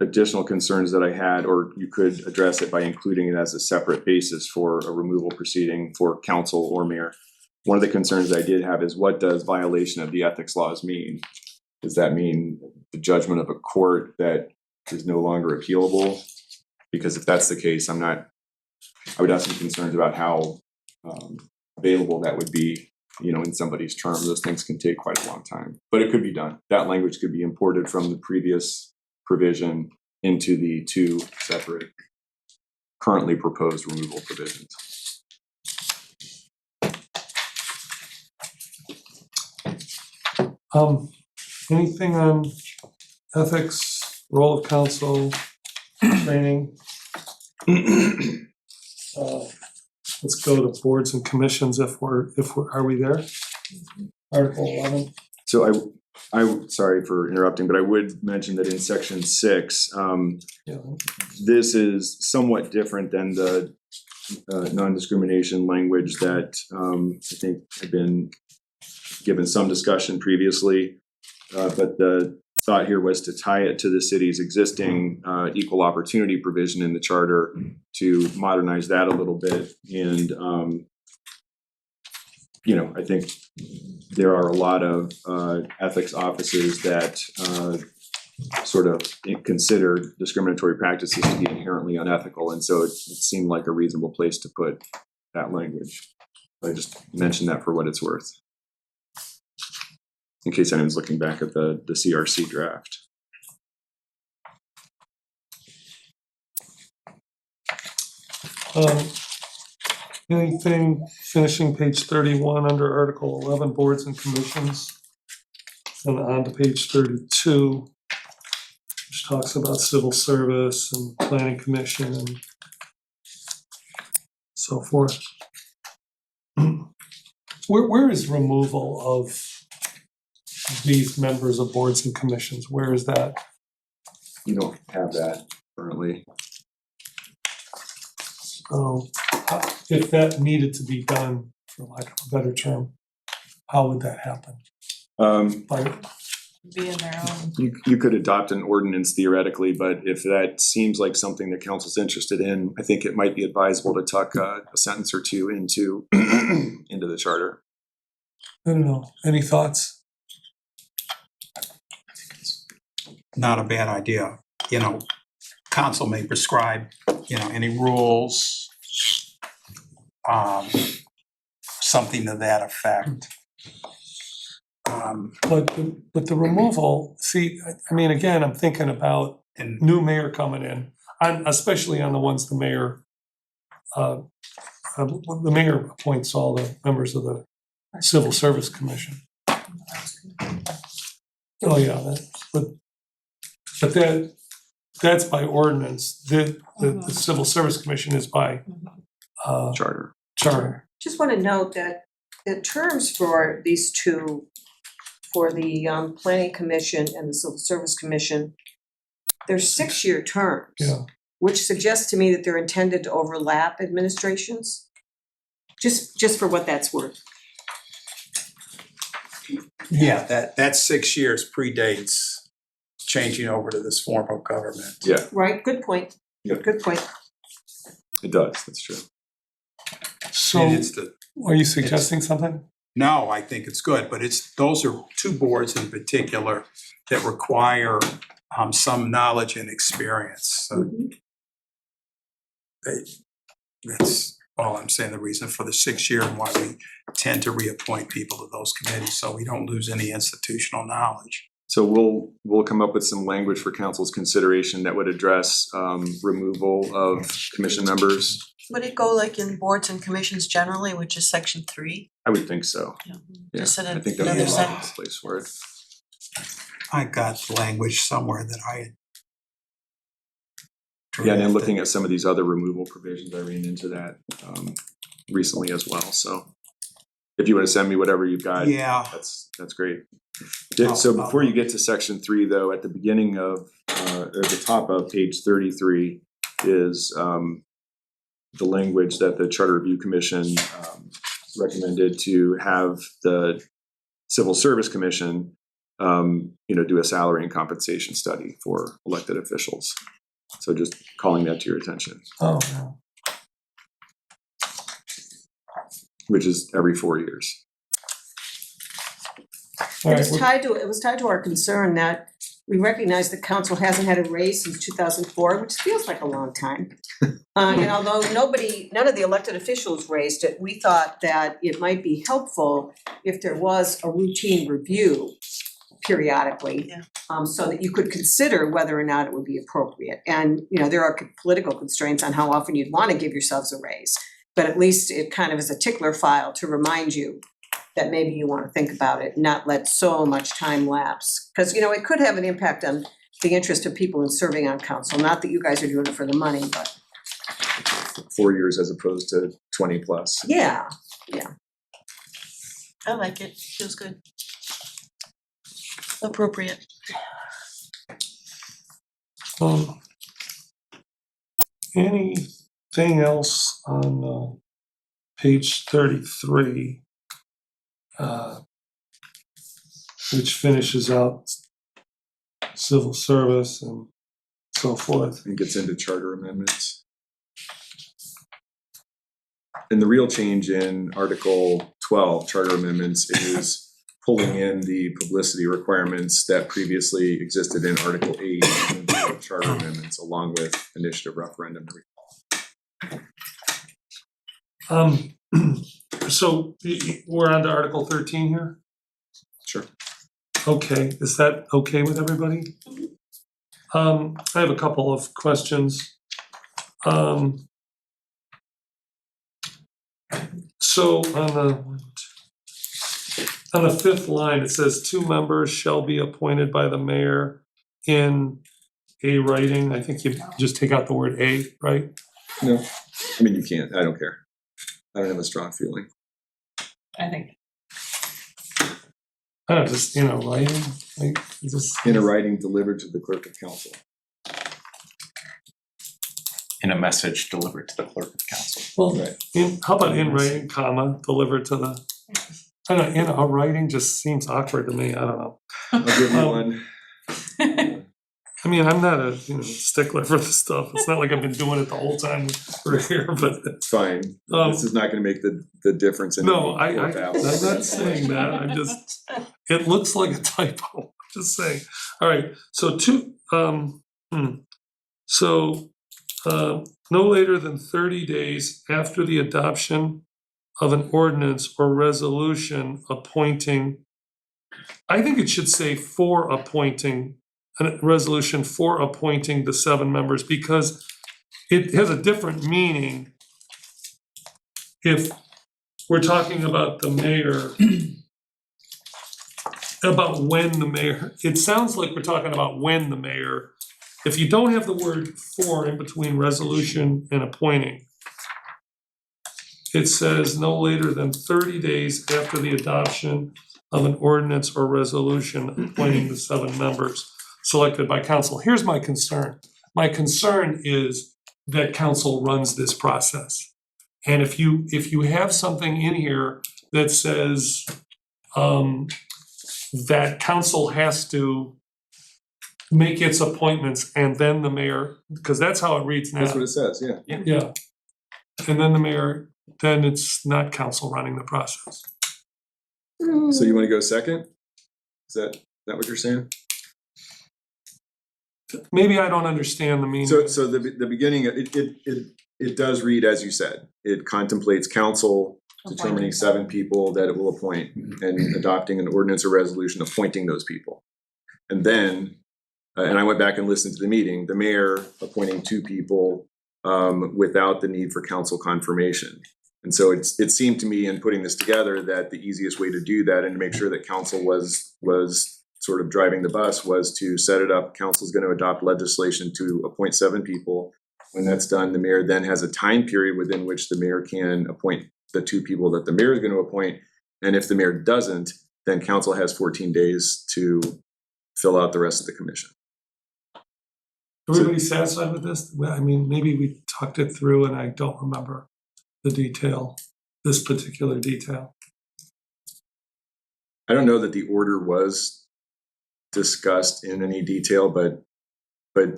additional concerns that I had, or you could address it by including it as a separate basis for a removal proceeding for council or mayor. One of the concerns I did have is, what does violation of the ethics laws mean? Does that mean the judgment of a court that is no longer appealable? Because if that's the case, I would have some concerns about how available that would be, you know, in somebody's term. Those things can take quite a long time, but it could be done. That language could be imported from the previous provision into the two separate currently proposed removal provisions. Anything on ethics, role of council, training? Let's go to boards and commissions if we're, are we there? Article 11. So I sorry for interrupting, but I would mention that in section 6, Yeah. this is somewhat different than the non-discrimination language that I think had been given some discussion previously. But the thought here was to tie it to the city's existing equal opportunity provision in the charter, to modernize that a little bit. And you know, I think there are a lot of ethics offices that sort of consider discriminatory practices to be inherently unethical, and so it seemed like a reasonable place to put that language. I just mentioned that for what it's worth, in case anyone's looking back at the CRC draft. Anything finishing page 31 under Article 11, boards and commissions, and on to page 32, which talks about civil service and planning commission and so forth. Where is removal of these members of boards and commissions? Where is that? You don't have that currently. So if that needed to be done, for lack of a better term, how would that happen? By Be in their own. You could adopt an ordinance theoretically, but if that seems like something that council's interested in, I think it might be advisable to tuck a sentence or two into into the charter. I don't know, any thoughts? Not a bad idea. You know, council may prescribe, you know, any rules, something to that effect. But the removal, see, I mean, again, I'm thinking about And new mayor coming in, especially on the ones the mayor appoints all the members of the Civil Service Commission. Oh, yeah, but that's by ordinance. The Civil Service Commission is by Charter. charter. Just want to note that the terms for these two, for the Planning Commission and the Civil Service Commission, they're 6-year terms. Yeah. Which suggests to me that they're intended to overlap administrations. Just for what that's worth. yeah, that 6 years predates changing over to this form of government. Yeah, Right, good point. Yep. Good point. it does. That's true. So And it's the, are you suggesting something? no, I think it's good, but those are two boards in particular that require some knowledge and experience. So that's all I'm saying, the reason for the 6-year and why we tend to reappoint people to those committees, so we don't lose any institutional knowledge. So we'll come up with some language for council's consideration that would address removal of commission members. Would it go like in boards and commissions generally, which is section 3? I would think so. Yeah, Just in I think that would be another a sentence. place for it. I got the language somewhere that I had. Yeah, and then looking at some of these other removal provisions, I ran into that recently as well, so. if you wanna send me whatever you've got, Yeah, that's great. Yeah, so before you get to section 3 though, at the beginning of, at the top of page 33 is, the language that the Charter Review Commission, recommended to have the Civil Service Commission, do a salary and compensation study for elected officials. So just calling that to your attention, Oh, yeah. which is every 4 years. All It right, was tied to our concern that we recognize that council hasn't had a raise since 2004, which feels like a long time. And although none of the elected officials raised it, we thought that it might be helpful if there was a routine review periodically. Yeah. So that you could consider whether or not it would be appropriate. And, there are political constraints on how often you'd wanna give yourselves a raise. But at least it kind of is a tickler file to remind you that maybe you wanna think about it, not let so much time lapse. Cause it could have an impact on the interest of people in serving on council, not that you guys are doing it for the money, but 4 years as opposed to 20 plus. yeah. I like it, feels good. Appropriate. Anything else on page 33? Which finishes out civil service and so forth. And gets into charter amendments. And the real change in Article 12, charter amendments, is pulling in the publicity requirements that previously existed in Article 8 into charter amendments, along with initiative referendum. So we're on to Article 13 here? Sure. Okay, is that okay with everybody? I have a couple of questions. So on the fifth line, it says 2 members shall be appointed by the mayor in a writing. I think you just take out the word a, right? No, I mean, you can't, I don't care. I don't have a strong feeling. I think. I don't know, just, writing, like, just. In a writing delivered to the clerk of council. In a message delivered to the clerk of council. Well, Right. how about in writing, comma, delivered to the, I don't know, in a writing just seems awkward to me, I don't know. I'll give you one. I mean, I'm not a, stickler for this stuff, it's not like I've been doing it the whole time we're here, but. It's fine. Um, This is not gonna make the difference in. No, the I'm courthouse. not saying that, I'm just, it looks like a typo, I'm just saying. All right, so no later than 30 days after the adoption of an ordinance or resolution appointing, I think it should say for appointing, a resolution for appointing the 7 members, because it has a different meaning if we're talking about the mayor, about when the mayor, it sounds like we're talking about when the mayor, if you don't have the word for in between resolution and appointing, it says no later than 30 days after the adoption of an ordinance or resolution appointing the 7 members selected by council. Here's my concern. My concern is that council runs this process. And if you have something in here that says that council has to make its appointments and then the mayor, because that's how it reads now. That's what it says, yeah. Yeah. And then the mayor, then it's not council running the process. So you wanna go second? Is that what you're saying? Maybe I don't understand the meaning. So the beginning, it does read as you said. It contemplates council determining 7 people that it will appoint and adopting an ordinance or resolution appointing those people. And then, and I went back and listened to the meeting, the mayor appointing 2 people without the need for council confirmation. And so it seemed to me in putting this together that the easiest way to do that and to make sure that council was sort of driving the bus was to set it up. Council's going to adopt legislation to appoint 7 people. When that's done, the mayor then has a time period within which the mayor can appoint the 2 people that the mayor is going to appoint. And if the mayor doesn't, then council has 14 days to fill out the rest of the commission. Everybody satisfied with this? Well, I mean, maybe we talked it through and I don't remember the detail, this particular detail. I don't know that the order was discussed in any detail, but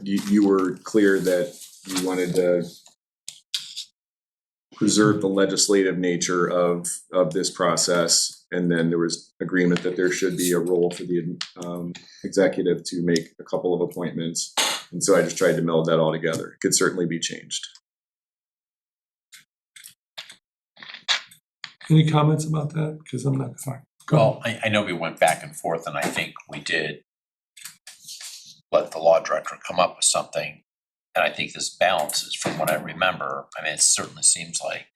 you were clear that you wanted to preserve the legislative nature of this process. And then there was agreement that there should be a role for the executive to make a couple of appointments. And so I just tried to meld that all together. It could certainly be changed. Any comments about that? Because I'm not, sorry. Go Well, I know we went back and forth and I think we did let the law director come up with something. And I think this balances from what I remember. I mean, it certainly seems like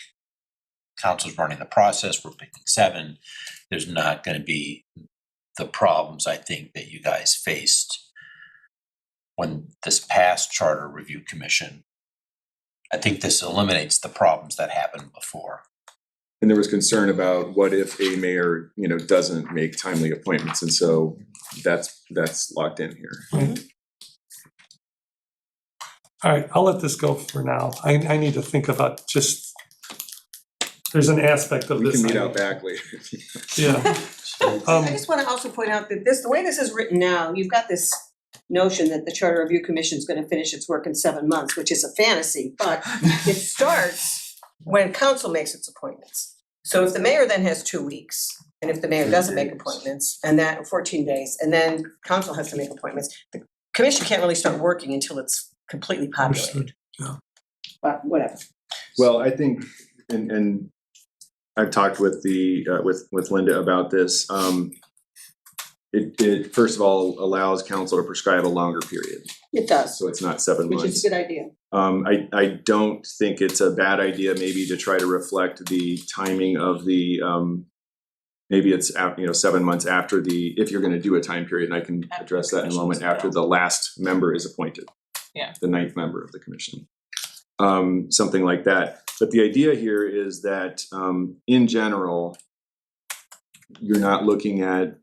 council's running the process, we're picking 7. There's not gonna be the problems I think that you guys faced when this past charter review commission. I think this eliminates the problems that happened before. And there was concern about what if a mayor, doesn't make timely appointments. And so that's locked in here. All right, I'll let this go for now. I need to think about just, there's an aspect of We this. can meet I- out back later. Yeah. I just wanna also point out that the way this is written now, you've got this notion that the Charter Review Commission is gonna finish its work in 7 months, which is a fantasy, but it starts when council makes its appointments. So if the mayor then has 2 weeks, and if the mayor doesn't make appointments, and that 14 days, and then council has to make appointments, the commission can't really start working until it's completely populated. Understood, yeah. But whatever. Well, I think, and I've talked with with Linda about this. It first of all allows council to prescribe a longer period, It does, so it's not 7 which months. is a good idea. I don't think it's a bad idea maybe to try to reflect the timing of the, maybe it's 7 months after if you're gonna do a time period, and I can address that in a moment, after the last member is appointed. Yeah. The 9th member of the commission. Something like that. But the idea here is that, in general, you're not looking at,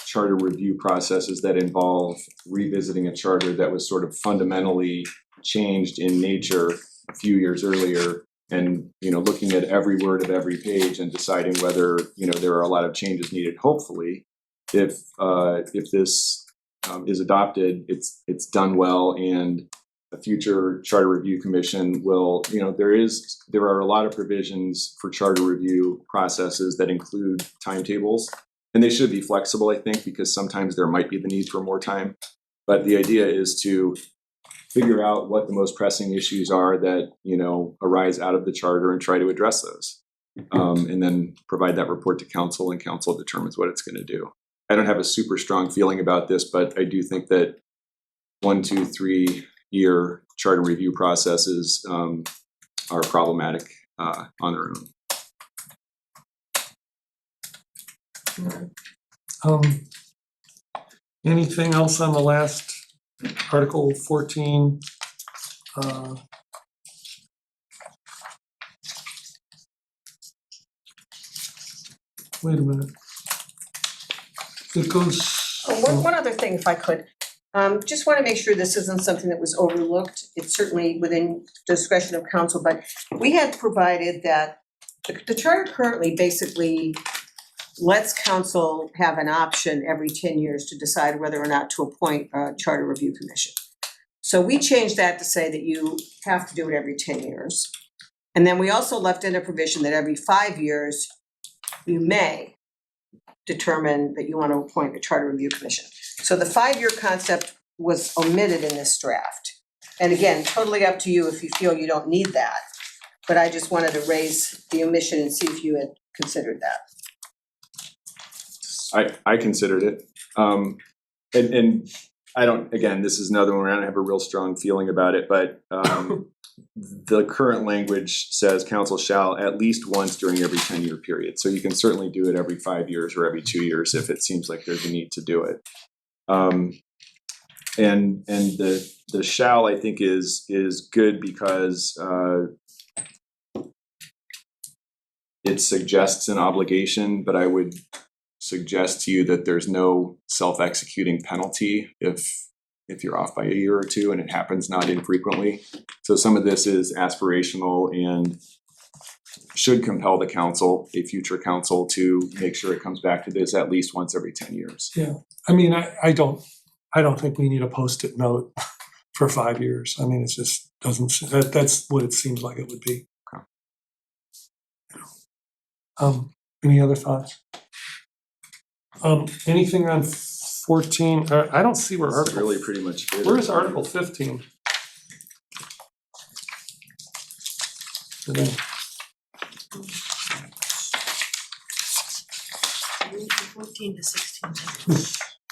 charter review processes that involve revisiting a charter that was sort of fundamentally changed in nature a few years earlier, and looking at every word of every page and deciding whether there are a lot of changes needed. Hopefully, if this is adopted, it's done well, and a future charter review commission will, there are a lot of provisions for charter review processes that include timetables. And they should be flexible, I think, because sometimes there might be the need for more time. But the idea is to figure out what the most pressing issues are that, arise out of the charter and try to address those. And then provide that report to council, and council determines what it's gonna do. I don't have a super strong feeling about this, but I do think that 1, 2, 3 year charter review processes are problematic on their own. Anything else on the last Article 14? Wait a minute. It goes. Oh, one other thing, if I could. Just wanna make sure this isn't something that was overlooked. It's certainly within discretion of council, but we had provided that the charter currently basically lets council have an option every 10 years to decide whether or not to appoint a charter review commission. So we changed that to say that you have to do it every 10 years. And then we also left in a provision that every 5 years, you may determine that you want to appoint a charter review commission. So the 5-year concept was omitted in this draft. And again, totally up to you if you feel you don't need that. But I just wanted to raise the omission and see if you had considered that. I considered it. And I don't, again, this is another one where I don't have a real strong feeling about it, but the current language says council shall at least once during every 10-year period. So you can certainly do it every 5 years or every 2 years if it seems like there's a need to do it. And the shall, I think, is good because it suggests an obligation, but I would suggest to you that there's no self-executing penalty if you're off by a year or two, and it happens not infrequently. So some of this is aspirational and should compel the council, a future council, to make sure it comes back to this at least once every 10 years. I mean, I don't think we need a Post-it note for 5 years. I mean, it just doesn't, that's what it seems like it would be. Okay. Any other thoughts? Anything on 14, I don't see where That's Article, really pretty much it. where is Article 15? Okay. 14 to 16.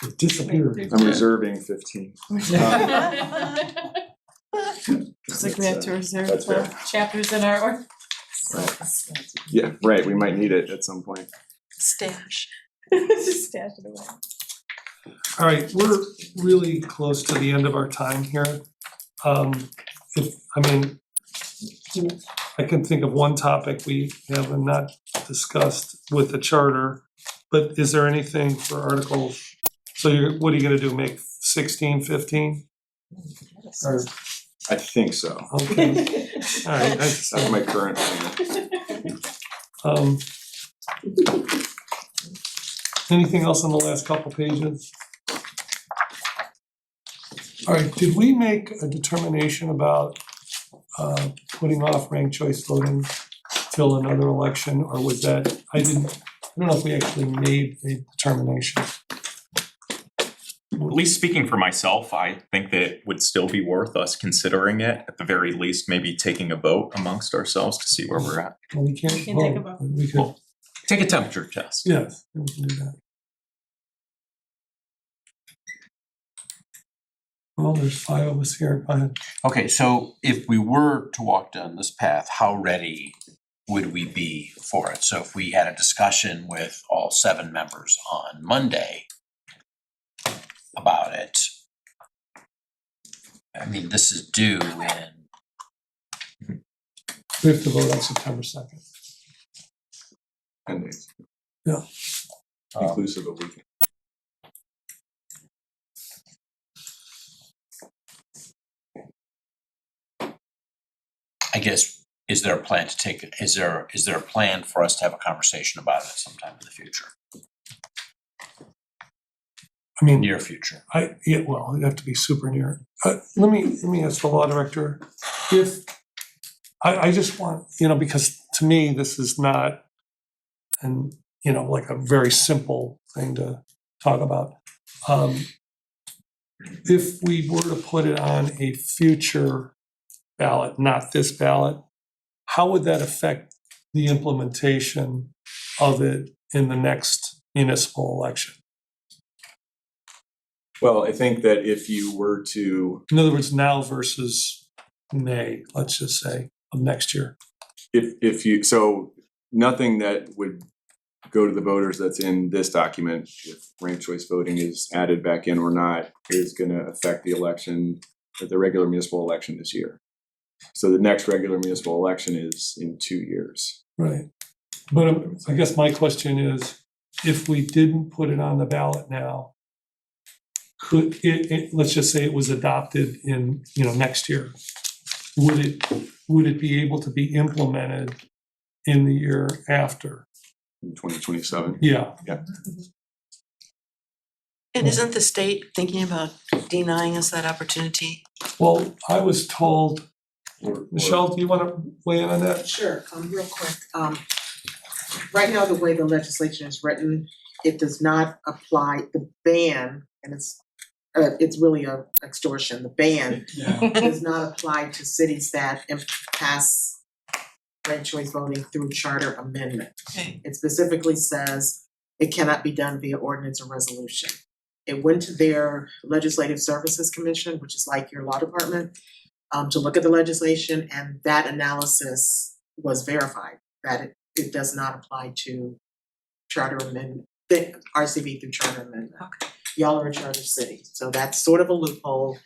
It disappeared. I'm reserving 15. It's like we have to reserve That's the fair. chapters in our org. Yeah, right, we might need it at some point. Stash. Just stash it away. All right, we're really close to the end of our time here. I can think of one topic we have not discussed with the charter, but is there anything for articles? So what are you gonna do, make 16, 15? Or, I think so. okay, all right, That's my current plan. Anything else on the last couple pages? All right, did we make a determination about putting off ranked choice voting till another election, or was that, I don't know if we actually made a determination. At least speaking for myself, I think that it would still be worth us considering it, at the very least, maybe taking a vote amongst ourselves to see where we're at. Well, we can't Can take a vote, vote. but we could, Take a temperature test. yes, we can do that. Well, there's 5 of us here, go ahead. Okay, so if we were to walk down this path, how ready would we be for it? So if we had a discussion with all 7 members on Monday about it, I mean, this is due in, We have to vote on September 2nd. 10 days. Yeah. Inclusive of weekend. I guess, is there a plan to take, is there a plan for us to have a conversation about it sometime in the future, I mean, near future? yeah, well, it'd have to be super near. Let me ask the law director, if, I just want, because to me, this is not like a very simple thing to talk about. If we were to put it on a future ballot, not this ballot, how would that affect the implementation of it in the next municipal election? Well, I think that if you were to, In other words, now versus May, let's just say, of next year. if you, so nothing that would go to the voters that's in this document, if ranked choice voting is added back in or not, is gonna affect the election, the regular municipal election this year. So the next regular municipal election is in 2 years. Right. But I guess my question is, if we didn't put it on the ballot now, could let's just say it was adopted in, next year, would it be able to be implemented in the year after? In 2027. Yeah, And isn't the state thinking about denying us that opportunity? well, I was told, Michelle, do you want to weigh in on that? Sure, real quick, right now, the way the legislation is written, it does not apply, the ban, and it's really a extortion, the ban does not apply to cities that pass ranked choice voting through charter amendment. Okay. It specifically says it cannot be done via ordinance or resolution. It went to their Legislative Services Commission, which is like your law department, to look at the legislation, and that analysis was verified, that it does not apply to charter amendment, the RCV through charter amendment. Okay. Y'all are a charter city, so that's sort of a loophole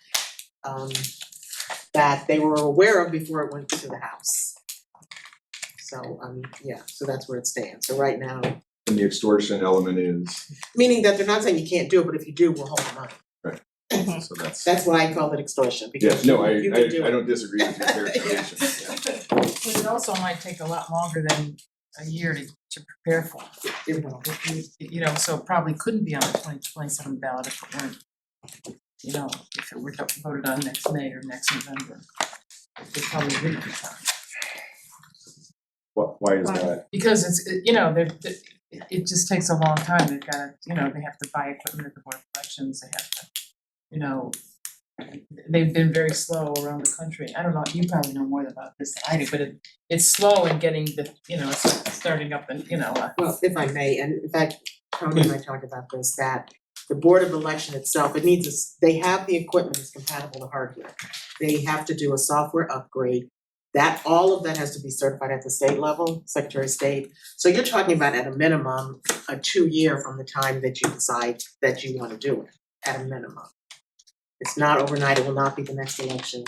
that they were aware of before it went to the House. So, yeah, so that's where it stands. So right now, And the extortion element is, meaning that they're not saying you can't do it, but if you do, we'll hold the money. so that's, That's why I call it extortion, yeah, because no, you can do I it. don't disagree with your characterization, yeah. But it also might take a lot longer than a year to prepare for. It will. You know, so it probably couldn't be on the 2027 ballot if it weren't, you know, if it were voted on next May or next November. It probably wouldn't be time. Why is that? Because you know, it just takes a long time. They've gotta, you know, they have to buy equipment at the Board of Elections, they have to, you know, they've been very slow around the country. I don't know, you probably know more about this than I do, but it's slow in getting the, you know, starting up and, you know, Well, if I may, and in fact, Tony and I talked about this, that the Board of Election itself, it needs they have the equipment that's compatible to hardware. They have to do a software upgrade. That, all of that has to be certified at the state level, Secretary of State. So you're talking about at a minimum, a 2-year from the time that you decide that you wanna do it, at a minimum. It's not overnight, it will not be the next election.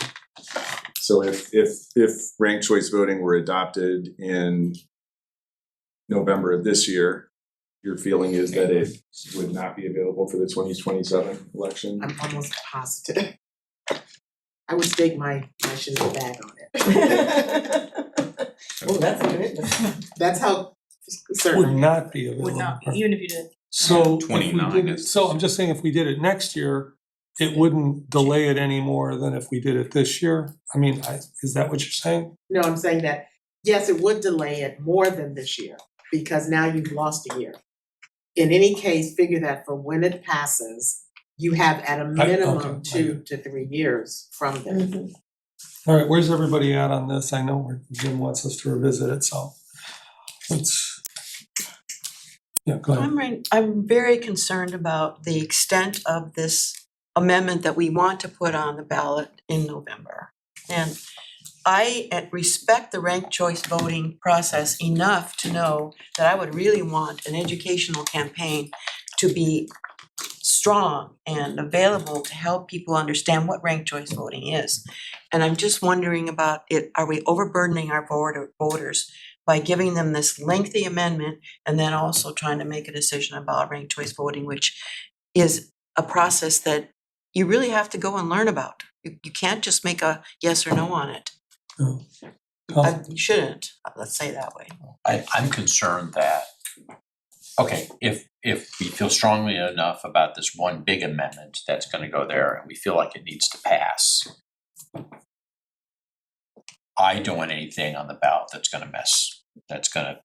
So if ranked choice voting were adopted in November of this year, your feeling is that it would not be available for the 2027 election? I'm almost positive. I would stake my Chanel bag on it. Oh, that's a good. That's how certain. Would not be available. Would not, be, even if you did. So if we 29 did it, is- so I'm just saying if we did it next year, it wouldn't delay it any more than if we did it this year? I mean, is that what you're saying? No, I'm saying that, yes, it would delay it more than this year, because now you've lost a year. In any case, figure that for when it passes, you have at a minimum 2 to 3 years from then. All right, where's everybody at on this? I know Jim wants us to revisit it, so let's. Yeah, go ahead. I'm very concerned about the extent of this amendment that we want to put on the ballot in November. And I respect the ranked choice voting process enough to know that I would really want an educational campaign to be strong and available to help people understand what ranked choice voting is. And I'm just wondering about it, are we overburdening our voters by giving them this lengthy amendment and then also trying to make a decision about ranked choice voting, which is a process that you really have to go and learn about. You can't just make a yes or no on it. You shouldn't, let's say it that way. I'm concerned that, okay, if we feel strongly enough about this one big amendment that's gonna go there and we feel like it needs to pass, I don't want anything on the ballot that's gonna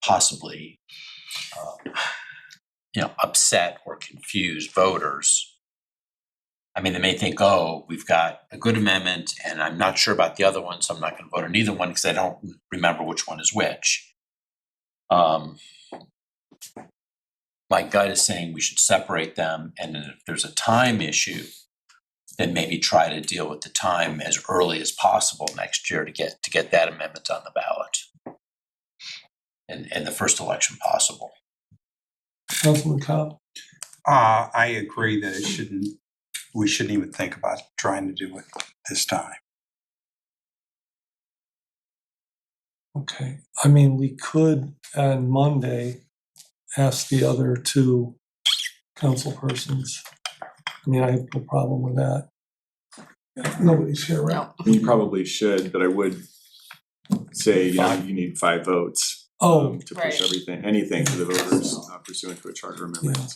possibly upset or confuse voters. I mean, they may think, oh, we've got a good amendment and I'm not sure about the other one, so I'm not gonna vote on either one because I don't remember which one is which. My gut is saying we should separate them, and then if there's a time issue, then maybe try to deal with the time as early as possible next year to get that amendment on the ballot. In the first election possible. Councilman Cobb? I agree that we shouldn't even think about trying to do it this time. Okay, I mean, we could on Monday ask the other two council persons. I mean, I have no problem with that. Nobody's here, right? You probably should, but I would say, you need 5 votes. Oh, To push Right. anything to the voters pursuant to a charter amendment.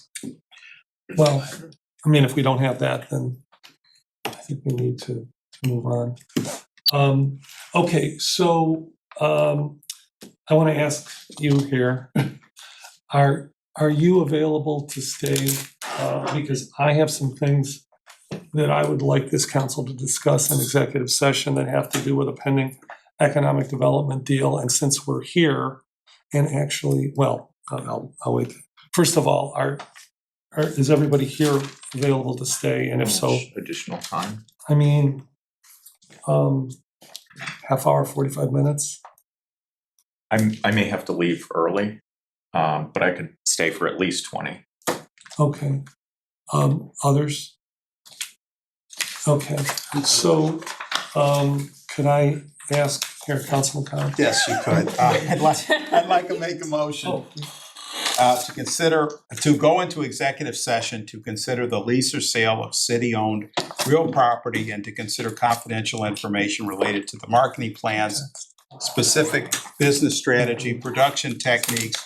well, I mean, if we don't have that, then I think we need to move on. Okay, so I want to ask you here, are you available to stay? Because I have some things that I would like this council to discuss in executive session that have to do with a pending economic development deal. And since we're here, and actually, well, I'll wait. First of all, is everybody here available to stay? And if so, Additional time. I mean, half hour, 45 minutes? I may have to leave early, but I could stay for at least 20. Okay. Others? Okay, so could I ask here, Councilman Khan? Yes, you could. I'd like to make a motion to go into executive session to consider the lease or sale of city-owned real property and to consider confidential information related to the marketing plans, specific business strategy, production techniques,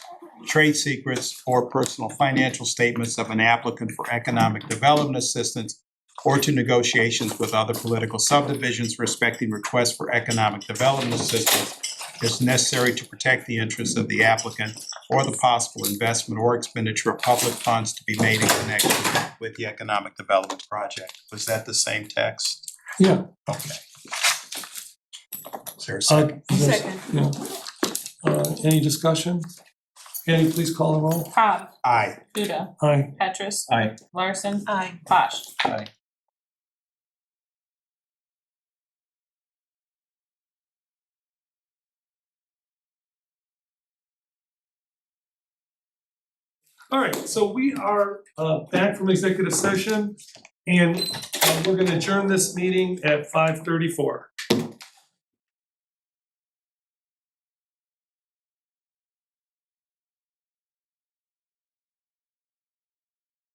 trade secrets, or personal financial statements of an applicant for economic development assistance or to negotiations with other political subdivisions respecting requests for economic development assistance is necessary to protect the interests of the applicant or the possible investment or expenditure of public funds to be made in connection with the economic development project. Was that the same text? Yeah. Okay. Is there a second? Second. Yeah. Any discussion? Annie, please call the roll. Cobb, Aye. Fuda, Aye. Petrus. Aye. Larson. Aye. Posh. All right, so we are back from executive session and we're gonna adjourn this meeting at 5:34.